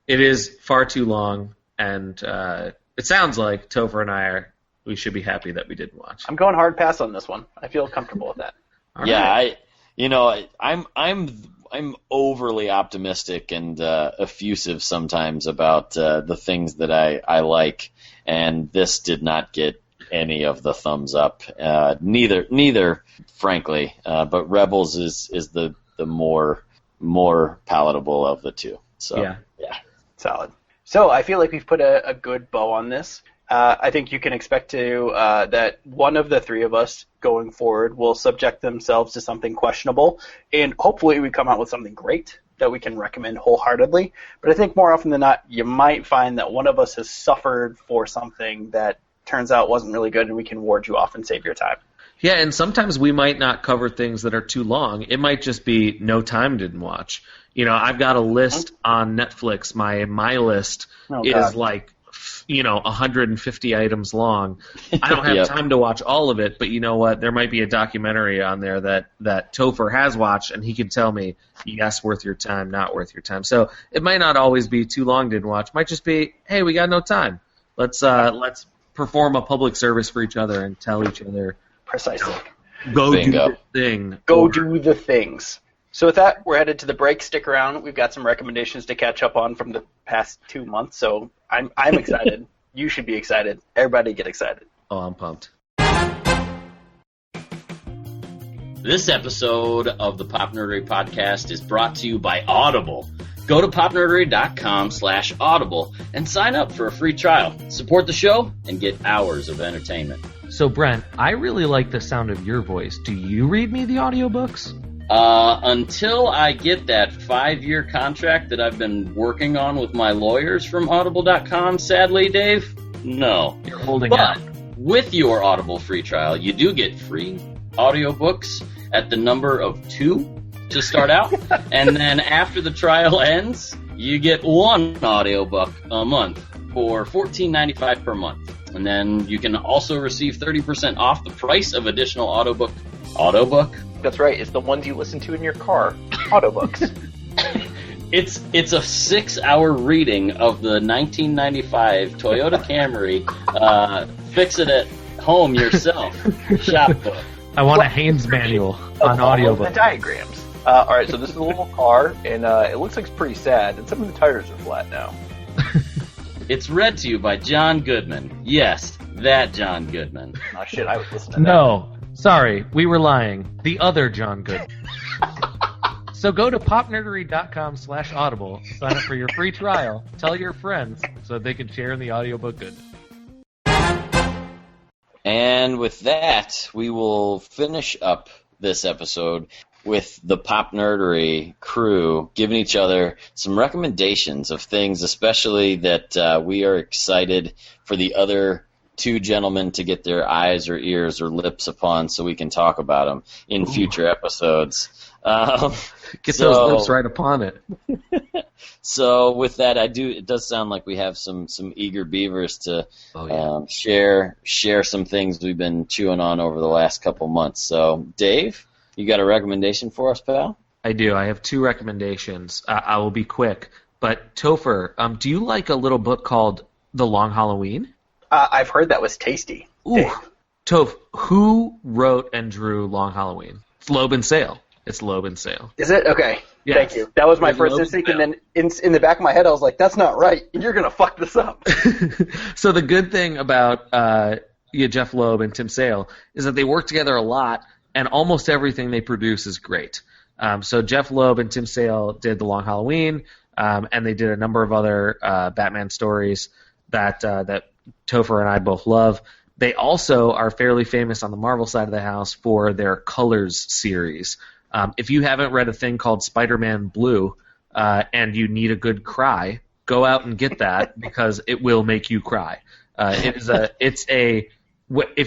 C: it is far too long, and it sounds like Topher and we should be happy that we didn't watch.
B: I'm going hard pass on this one. I feel comfortable with that.
A: All right. I'm overly optimistic and effusive sometimes about the things that I like, and this did not get any of the thumbs up. Neither, frankly. But Rebels is the more palatable of the two. So yeah.
B: Solid. So I feel like we've put a good bow on this. I think you can expect that one of the three of us going forward will subject themselves to something questionable, and hopefully we come out with something great that we can recommend wholeheartedly. But I think more often than not, you might find that one of us has suffered for something that turns out wasn't really good, and we can ward you off and save your time.
C: Yeah, and sometimes we might not cover things that are too long. It might just be no time didn't watch. I've got a list on Netflix. My list is like 150 items long. I don't have time to watch all of it, but you know what? There might be a documentary on there that Topher has watched, and he can tell me, yes, worth your time, not worth your time. So it might not always be too long didn't watch. It might just be, hey, we got no time. Let's perform a public service for each other and tell each other.
B: Precisely.
C: Go do the thing.
B: Do the things. So with that, we're headed to the break. Stick around. We've got some recommendations to catch up on from the past 2 months, so I'm excited. You should be excited. Everybody get excited.
C: Oh, I'm pumped.
A: This episode of the PopNerdery Podcast is brought to you by Audible. Go to popnerdery.com/audible and sign up for a free trial. Support the show and get hours of entertainment.
D: So, Brent, I really like the sound of your voice. Do you read me the audiobooks?
A: Until I get that 5-year contract that I've been working on with my lawyers from Audible.com, sadly, Dave, no.
D: You're holding out.
A: But with your Audible free trial, you do get free audiobooks at the number of 2 to start out, and then after the trial ends, you get 1 audiobook a month for $14.95 per month. And then you can also receive 30% off the price of additional audiobook.
B: That's right. It's the ones you listen to in your car. Audiobooks.
A: It's a 6-hour reading of the 1995 Toyota Camry. Fix it at home yourself. Shop book.
D: I want a Haynes manual on audiobook.
B: The diagrams. All right, so this is a little car, and it looks like it's pretty sad, and some of the tires are flat now.
A: It's read to you by John Goodman. Yes, that John Goodman.
B: Oh, shit, I was listening to that.
D: No. Sorry, we were lying. The other John Good. So go to popnerdery.com/audible, sign up for your free trial, tell your friends so they can share in the audiobook goodness.
A: And with that, we will finish up this episode with the Pop Nerdery crew giving each other some recommendations of things, especially that we are excited for the other 2 gentlemen to get their eyes or ears or lips upon so we can talk about them in future episodes.
C: Get those lips right upon it.
A: So with that, it does sound like we have some eager beavers to share some things we've been chewing on over the last couple months. So, Dave, you got a recommendation for us, pal?
C: I do. I have 2 recommendations. I will be quick. But Topher, do you like a little book called The Long Halloween?
B: I've heard that was tasty.
C: Ooh. Toph, who wrote and drew Long Halloween? It's Loeb and Sale. Is
B: it? Okay.
C: Yes.
B: Thank you. That was my first instinct, and then in the back of my head I was like, that's not right. You're going to fuck this up.
C: So the good thing about Jeph Loeb and Tim Sale is that they work together a lot, and almost everything they produce is great. So Jeph Loeb and Tim Sale did The Long Halloween, and they did a number of other Batman stories that Topher and I both love. They also are fairly famous on the Marvel side of the house for their Colors series. If you haven't read a thing called Spider-Man Blue and you need a good cry, go out and get that because it will make you cry. If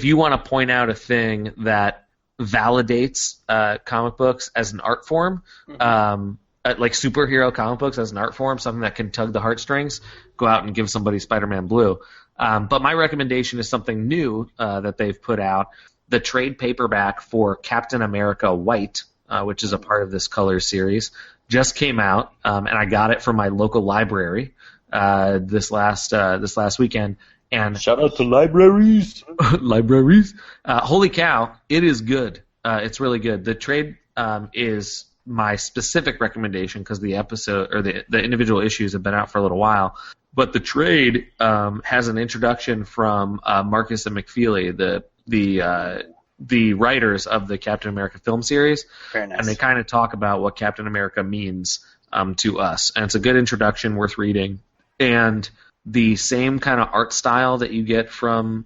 C: you want to point out a thing that validates comic books as an art form, like superhero comic books as an art form, something that can tug the heartstrings, go out and give somebody Spider-Man Blue. But my recommendation is something new that they've put out, the trade paperback for Captain America White, which is a part of this Colors series. just came out, and I got it from my local library this last weekend. And
A: shout out to libraries.
C: Libraries. Holy cow, it is good. It's really good. The trade is my specific recommendation because the episode or the individual issues have been out for a little while. But the trade has an introduction from Marcus and McFeely, the writers of the Captain America film series.
B: Very nice.
C: And they kind of talk about what Captain America means to us. And it's a good introduction, worth reading. And the same kind of art style that you get from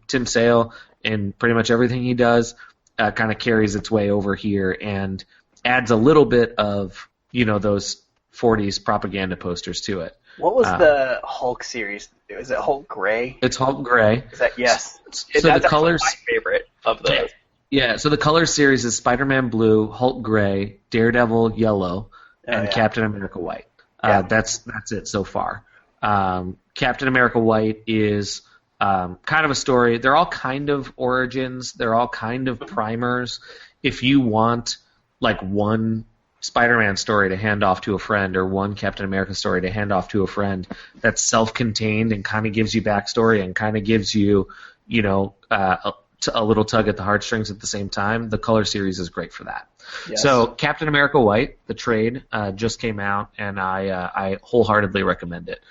C: Tim Sale in pretty much everything he does kind of carries its way over here and adds a little bit of, those 40s propaganda posters to it.
B: What was the Hulk series? Is it Hulk Gray?
C: It's Hulk Gray.
B: Is that, yes.
C: So
B: that's
C: the colors,
B: my favorite of those.
C: Yeah, so the colors series is Spider-Man Blue, Hulk Gray, Daredevil Yellow, and Captain America White. That's it so far. Captain America White is kind of a story. They're all kind of origins. They're all kind of primers. If you want like one Spider-Man story to hand off to a friend or one Captain America story to hand off to a friend that's self-contained and kind of gives you backstory and kind of gives you, a little tug at the heartstrings at the same time, the color series is great for that. Yes. So Captain America White, the trade, just came out, and I wholeheartely recommend it.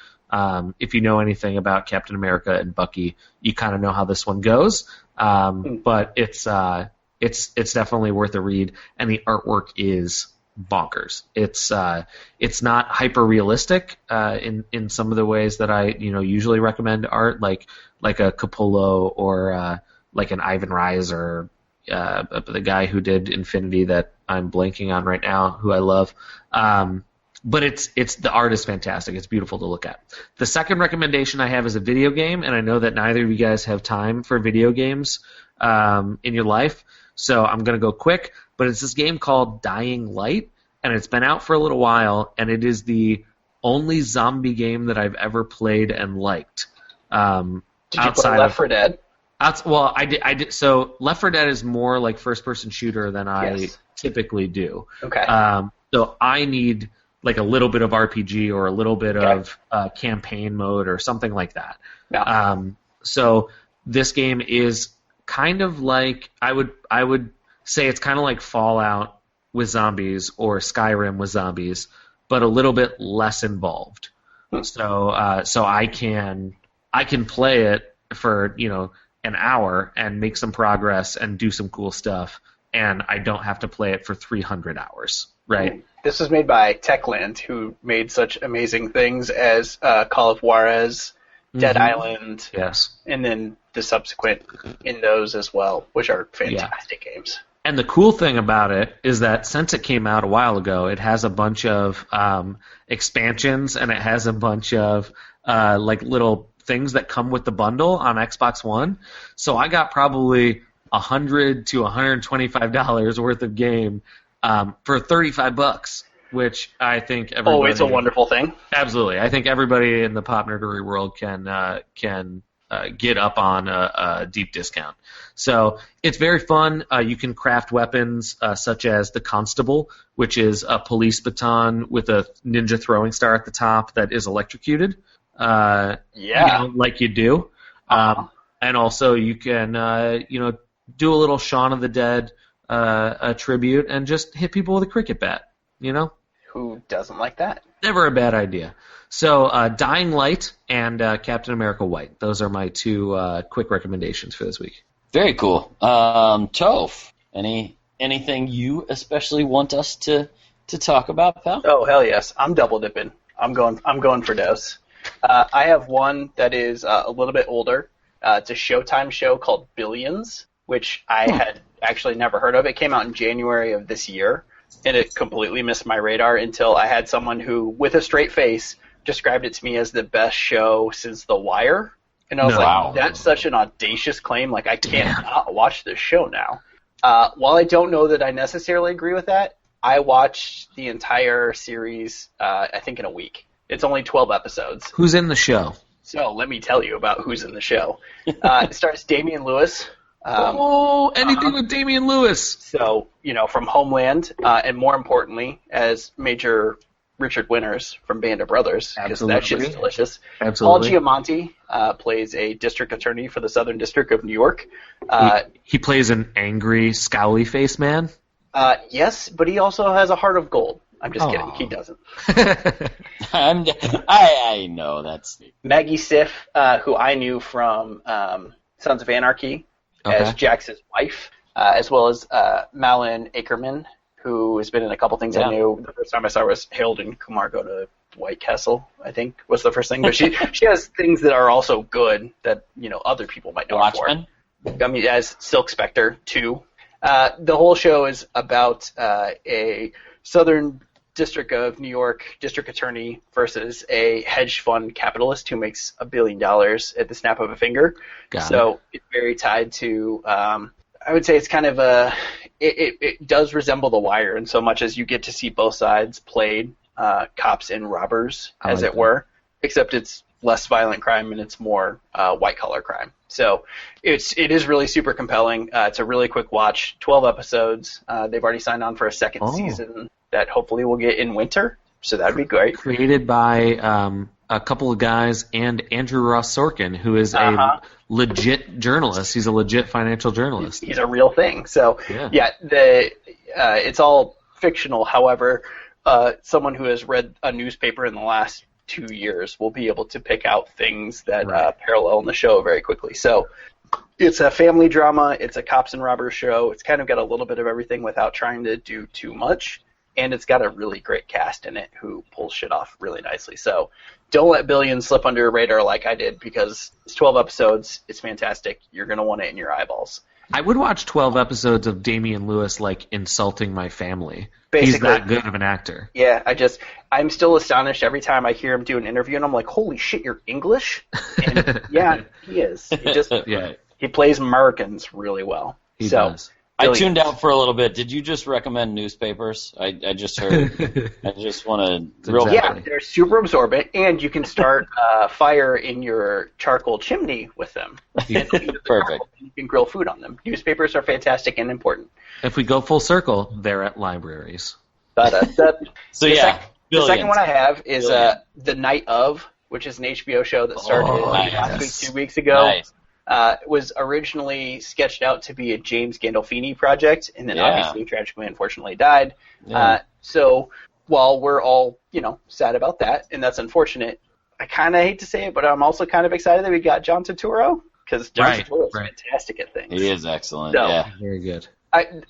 C: If you know anything about Captain America and Bucky, you kind of know how this one goes. But it's definitely worth a read, and the artwork is bonkers. It's not hyper realistic in some of the ways that I usually recommend art, like a Capullo or like an Ivan Reis or the guy who did Infinity that I'm blanking on right now, who I love. But it's the art is fantastic. It's beautiful to look at. The second recommendation I have is a video game, and I know that neither of you guys have time for video games in your life, so I'm going to go quick. But it's this game called Dying Light, and it's been out for a little while, and it is the only zombie game that I've ever played and liked.
B: Did you play Left 4 Dead?
C: Well, I did. So Left 4 Dead is more like first-person shooter than I typically do.
B: Okay.
C: So I need like a little bit of RPG or a little bit of campaign mode or something like that.
B: Yeah.
C: So this game is kind of like I would say it's kind of like Fallout with zombies or Skyrim with zombies, but a little bit less involved. So I can play it for an hour and make some progress and do some cool stuff, and I don't have to play it for 300 hours, right?
B: This was made by Techland, who made such amazing things as Call of Juarez, Dead Island, and then the subsequent in those as well, which are fantastic games.
C: And the cool thing about it is that since it came out a while ago, it has a bunch of expansions, and it has a bunch of like little things that come with the bundle on Xbox One. So I got probably $100 to $125 worth of game for $35, which I think everybody.
B: Oh, it's a wonderful thing.
C: Absolutely, I think everybody in the pop nerdery world can get up on a deep discount. So it's very fun. You can craft weapons such as the Constable, which is a police baton with a ninja throwing star at the top that is electrocuted. Like you do. And also you can do a little Shaun of the Dead a tribute and just hit people with a cricket bat.
B: Who doesn't like that?
C: Never a bad idea. So Dying Light and Captain America White. Those are my two quick recommendations for this week.
A: Very cool. Toph, anything you especially want us to talk about, pal?
B: Oh, hell yes. I'm double dipping. I'm going for dose. I have one that is a little bit older. It's a Showtime show called Billions, which I had actually never heard of. It came out in January of this year, and it completely missed my radar until I had someone who, with a straight face, described it to me as the best show since The Wire. And I was like, that's such an audacious claim. Like, I can't not watch this show now. While I don't know that I necessarily agree with that, I watched the entire series, I think, in a week. It's only 12 episodes.
C: Who's in the show?
B: So let me tell you about who's in the show. It stars Damian Lewis,
C: Anything with Damian Lewis.
B: So, from Homeland, and more importantly, as Major Richard Winters from Band of Brothers, because that shit's delicious.
C: Absolutely.
B: Paul Giamatti plays a district attorney for the Southern District of New York.
C: He plays an angry, scowly-faced man?
B: Yes, but he also has a heart of gold. I'm just kidding. He doesn't.
A: I know that's
B: Maggie Siff, who I knew from Sons of Anarchy as Jax's wife, as well as Malin Akerman, who has been in a couple things I knew. The first time I saw her was Harold and Kumar Go to White Castle, I think was the first thing. But she has things that are also good that other people might know her for. I mean, as Silk Spectre 2. The whole show is about a Southern District of New York district attorney versus a hedge fund capitalist who makes $1 billion at the snap of a finger. It's very tied to, I would say it's kind of it does resemble The Wire in so much as you get to see both sides played, cops and robbers, as it were, except it's less violent crime and it's more white-collar crime. So it is really super compelling. It's a really quick watch, 12 episodes. They've already signed on for a second season that hopefully we'll get in winter, so that'd be great.
C: Created by a couple of guys and Andrew Ross Sorkin, who is a legit journalist. He's a legit financial journalist.
B: He's a real thing. So, it's all fictional. However, someone who has read a newspaper in the last 2 years will be able to pick out things that parallel in the show very quickly. So it's a family drama. It's a cops and robbers show. It's kind of got a little bit of everything without trying to do too much. And it's got a really great cast in it who pulls shit off really nicely. So don't let Billions slip under your radar like I did, because it's 12 episodes. It's fantastic. You're going to want it in your eyeballs.
C: I would watch 12 episodes of Damian Lewis, insulting my family.
B: Basically,
C: he's that good of an actor.
B: Yeah, I'm still astonished every time I hear him do an interview, and I'm like, holy shit, you're English? And yeah, he is. He plays Americans really well.
C: He does.
A: I tuned out for a little bit. Did you just recommend newspapers? I just heard. I just want to
B: Yeah, they're super absorbent, and you can start fire in your charcoal chimney with them.
A: Perfect.
B: You can grill food on them. Newspapers are fantastic and important.
C: If we go full circle, they're at libraries.
B: The second one I have is The Night Of, which is an HBO show that started last week, 2 weeks ago.
A: Nice.
B: Was originally sketched out to be a James Gandolfini project, and then obviously tragically, unfortunately, died.
A: Yeah.
B: So while we're all, sad about that, and that's unfortunate, I kind of hate to say it, but I'm also kind of excited that we got John Turturro, because John Turturro is fantastic at things.
A: He is excellent.
B: So,
C: very good.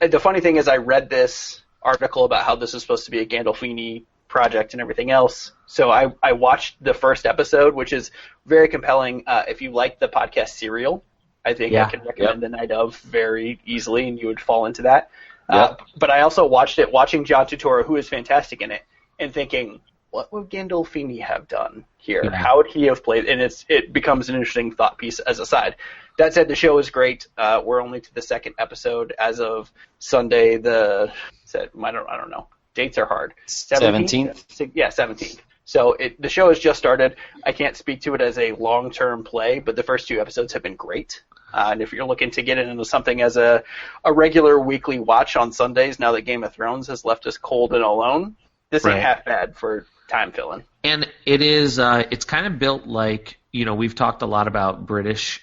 B: The funny thing is, I read this article about how this is supposed to be a Gandolfini project and everything else. So I watched the first episode, which is very compelling. If you like the podcast Serial, I think I can recommend The Night Of very easily, and you would fall into that. But I also watched it, watching John Turturro, who is fantastic in it, and thinking, what would Gandolfini have done here?
C: Yeah.
B: How would he have played? And it becomes an interesting thought piece as a side. That said, the show is great. We're only to the second episode as of Sunday. I don't know. Dates are hard.
A: 17th?
B: Yeah, 17th. So the show has just started. I can't speak to it as a long-term play, but the first 2 episodes have been great. And if you're looking to get into something as a regular weekly watch on Sundays, now that Game of Thrones has left us cold and alone, this ain't half bad for time filling.
C: And it is, it's kind of built like, we've talked a lot about British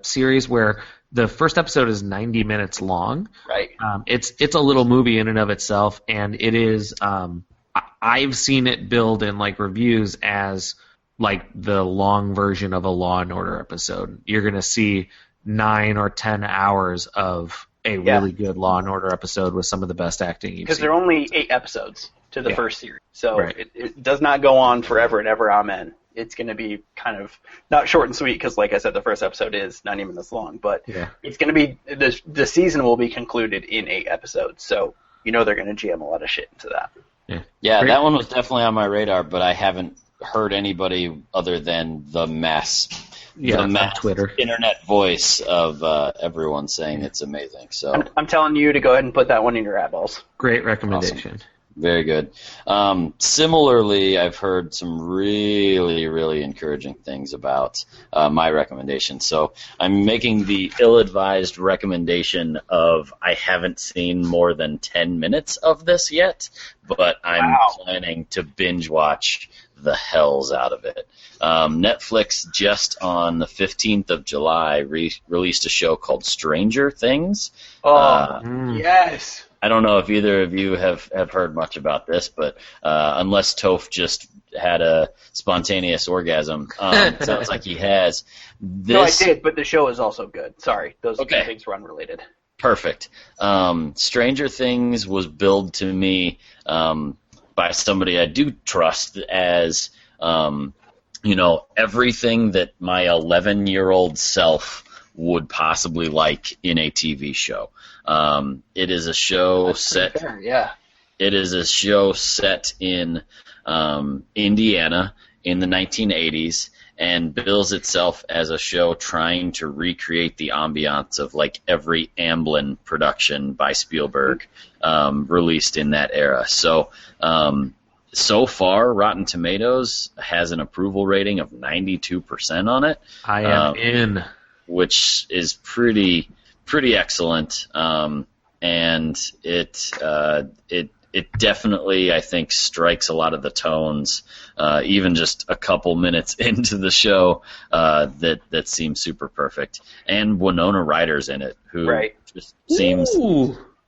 C: series where the first episode is 90 minutes long.
B: Right.
C: It's a little movie in and of itself, and it is. I've seen it build in reviews as the long version of a Law and Order episode. You're gonna see 9 or 10 hours of a really good Law and Order episode with some of the best acting you've seen.
B: Because there are only 8 episodes to the first series, so it does not go on forever and ever. Amen. It's going to be kind of not short and sweet because, like I said, the first episode is not even this long. But it's going to be the season will be concluded in 8 episodes, so they're going to jam a lot of shit into that.
A: Yeah, that one was definitely on my radar, but I haven't heard anybody other than the mass
C: Twitter
A: internet voice of everyone saying it's amazing. So
B: I'm telling you to go ahead and put that one in your eyeballs.
C: Great recommendation.
A: Awesome. Very good. Similarly, I've heard some really, really encouraging things about my recommendation. So I'm making the ill-advised recommendation of I haven't seen more than 10 minutes of this yet, but I'm planning to binge watch the hells out of it. Netflix just on the 15th of July released a show called Stranger Things.
B: Yes.
A: I don't know if either of you have heard much about this, but unless Toph just had a spontaneous orgasm, it sounds like he has.
B: No, I did, but the show is also good. Sorry, those two things were unrelated.
A: Perfect. Stranger Things was billed to me by somebody I do trust as, everything that my 11-year-old self would possibly like in a TV show. It is a show set.
B: Fair, yeah.
A: It is a show set in Indiana in the 1980s, and bills itself as a show trying to recreate the ambiance of like every Amblin production by Spielberg released in that era. So far, Rotten Tomatoes has an approval rating of 92% on it.
C: I am in.
A: Which is pretty excellent, and it definitely, I think, strikes a lot of the tones, even just a couple minutes into the show, that seems super perfect. And Winona Ryder's in it, who just seems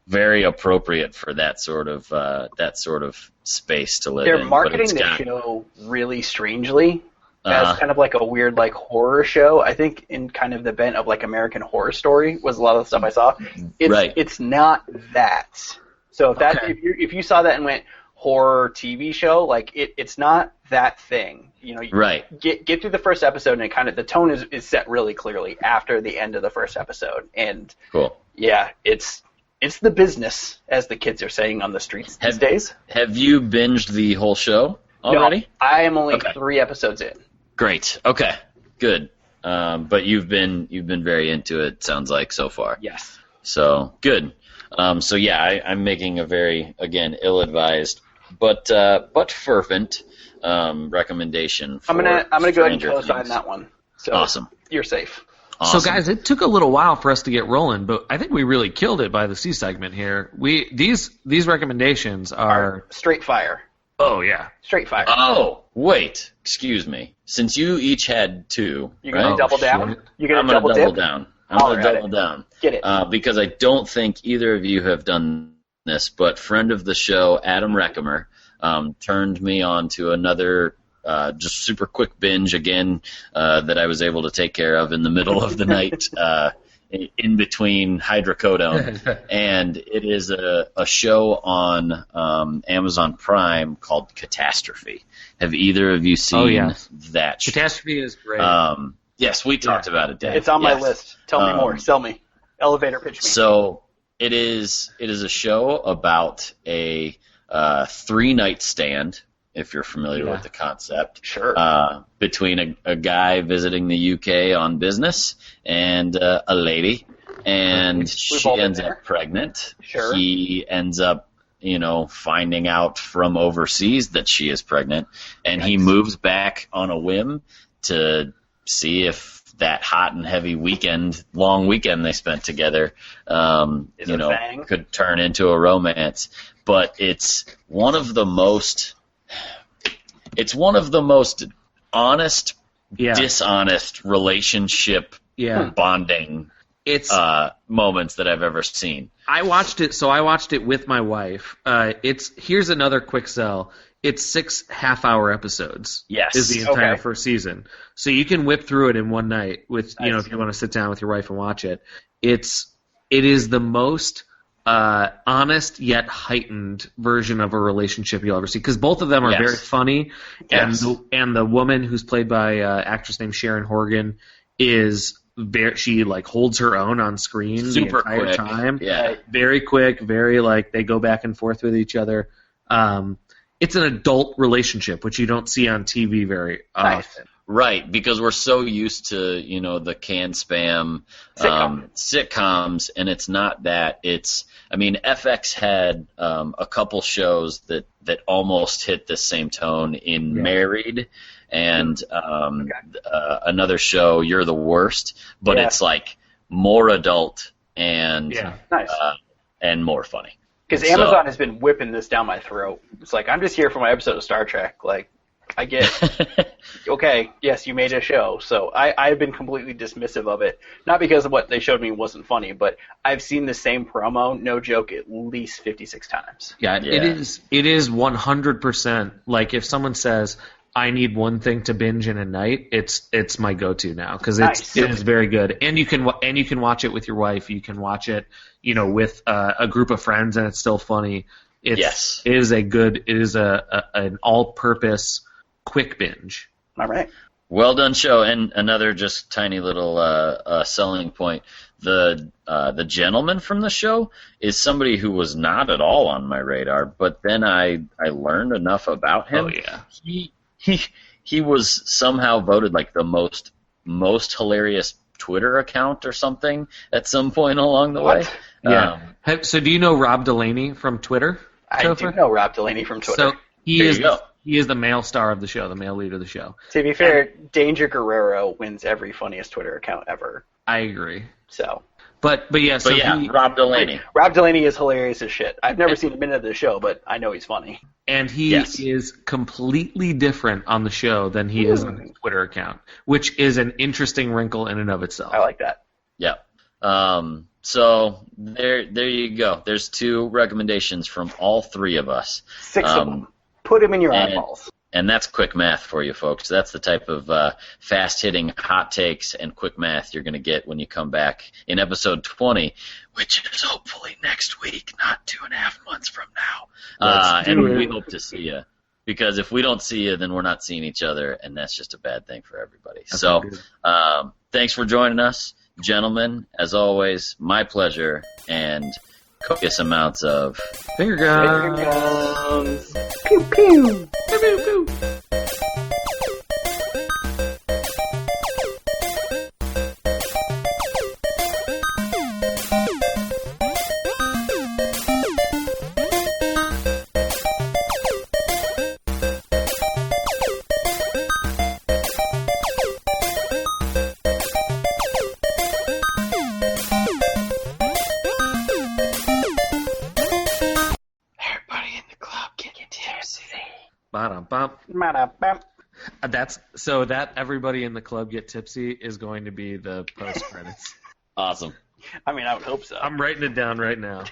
A: very appropriate for that sort of space to live in.
B: They're marketing the show really strangely. As kind of like a weird like horror show. I think in kind of the bent of like American Horror Story was a lot of the stuff I saw. It's not that. So if you saw that and went horror TV show, like it's not that thing. Get through the first episode and it kind of the tone is set really clearly after the end of the first episode. And it's the business, as the kids are saying on the streets these days.
A: Have you binged the whole show already?
B: No, I am only 3 episodes in.
A: Great. Okay. Good. But you've been very into it. Sounds like so far.
B: Yes.
A: So good. I'm making a very ill-advised but fervent recommendation.
B: I'm gonna go ahead and co-sign that one. So
A: awesome.
B: You're safe.
A: Awesome.
C: So guys, it took a little while for us to get rolling, but I think we really killed it by the C segment here. These recommendations are
B: straight fire.
C: Oh, yeah.
B: Straight fire.
A: Oh, wait. Excuse me. Since you each had 2,
B: you're going to double down? You're going to
A: double down. I'm going to double down.
B: Get it.
A: Because I don't think either of you have done this, but friend of the show, Adam Reckamer, turned me on to another just super quick binge again that I was able to take care of in the middle of the night in between hydrocodone, and it is a show on Amazon Prime called Catastrophe. Have either of you seen that show?
C: Catastrophe is great.
A: Yes, we talked about it, Dave.
B: It's on my list. Tell me more. Sell me. Elevator pitch me.
A: So it is a show about a 3-night stand, if you're familiar with the concept.
B: Sure.
A: Between a guy visiting the UK on business and a lady, and she ends up pregnant.
B: Sure.
A: He ends up, finding out from overseas that she is pregnant, and he moves back on a whim to see if that hot and heavy long weekend they spent together, could turn into a romance. But it's one of the most honest, dishonest relationship bonding moments that I've ever seen.
C: I watched it with my wife. Here's another quick sell. It's 6 half-hour episodes.
A: Yes.
C: Is the entire first season. So you can whip through it in one night with, if you want to sit down with your wife and watch it. It is the most honest yet heightened version of a relationship you'll ever see, because both of them are very funny, and the woman who's played by actress named Sharon Horgan is she holds her own on screen
A: super
C: the entire
A: quick
C: time.
A: Yeah,
C: very quick, very they go back and forth with each other. It's an adult relationship, which you don't see on TV very often.
A: Right, because we're so used to, the canned spam sitcoms, and it's not that. FX had a couple shows that almost hit the same tone in Married, and another show, You're the Worst, but it's like more adult and and more funny.
B: Because Amazon has been whipping this down my throat. It's like, I'm just here for my episode of Star Trek. Like, I get, okay, yes, you made a show. So I've been completely dismissive of it. Not because of what they showed me wasn't funny, but I've seen the same promo, no joke, at least 56 times.
C: Yeah. It is 100%. Like, if someone says, I need one thing to binge in a night, it's my go-to now, because it is very good. And you can watch it with your wife. You can watch it, with a group of friends, and it's still funny. It is an all-purpose quick binge.
B: All right.
A: Well done show. And another just tiny little selling point. The gentleman from the show is somebody who was not at all on my radar, but then I learned enough about him.
C: Oh, yeah.
A: He was somehow voted like the most hilarious Twitter account or something at some point along the way.
C: Yeah. So do you know Rob Delaney from Twitter?
B: I do know Rob Delaney from Twitter.
C: So he is the male star of the show, the male lead of the show.
B: To be fair, Danger Guerrero wins every funniest Twitter account ever.
C: I agree.
B: So.
C: But
A: Rob Delaney.
B: Rob Delaney is hilarious as shit. I've never seen a minute of the show, but I know he's funny.
C: And he is completely different on the show than he is on his Twitter account, which is an interesting wrinkle in and of itself.
B: I like that.
A: Yeah. So there you go. There's 2 recommendations from all 3 of us.
B: 6 of them. Put them in your eyeballs.
A: And that's quick math for you folks. That's the type of fast-hitting hot takes and quick math you're going to get when you come back in episode 20, which is hopefully next week, not 2.5 months from now. And we hope to see you. Because if we don't see you, then we're not seeing each other, and that's just a bad thing for everybody. So thanks for joining us. Gentlemen, as always, my pleasure, and copious amounts of
C: finger guns.
B: Pew, pew.
C: Pew, pew, pew. That everybody in the club get tipsy is going to be the post credits.
A: Awesome.
B: I mean, I would hope so.
C: I'm writing it down right now.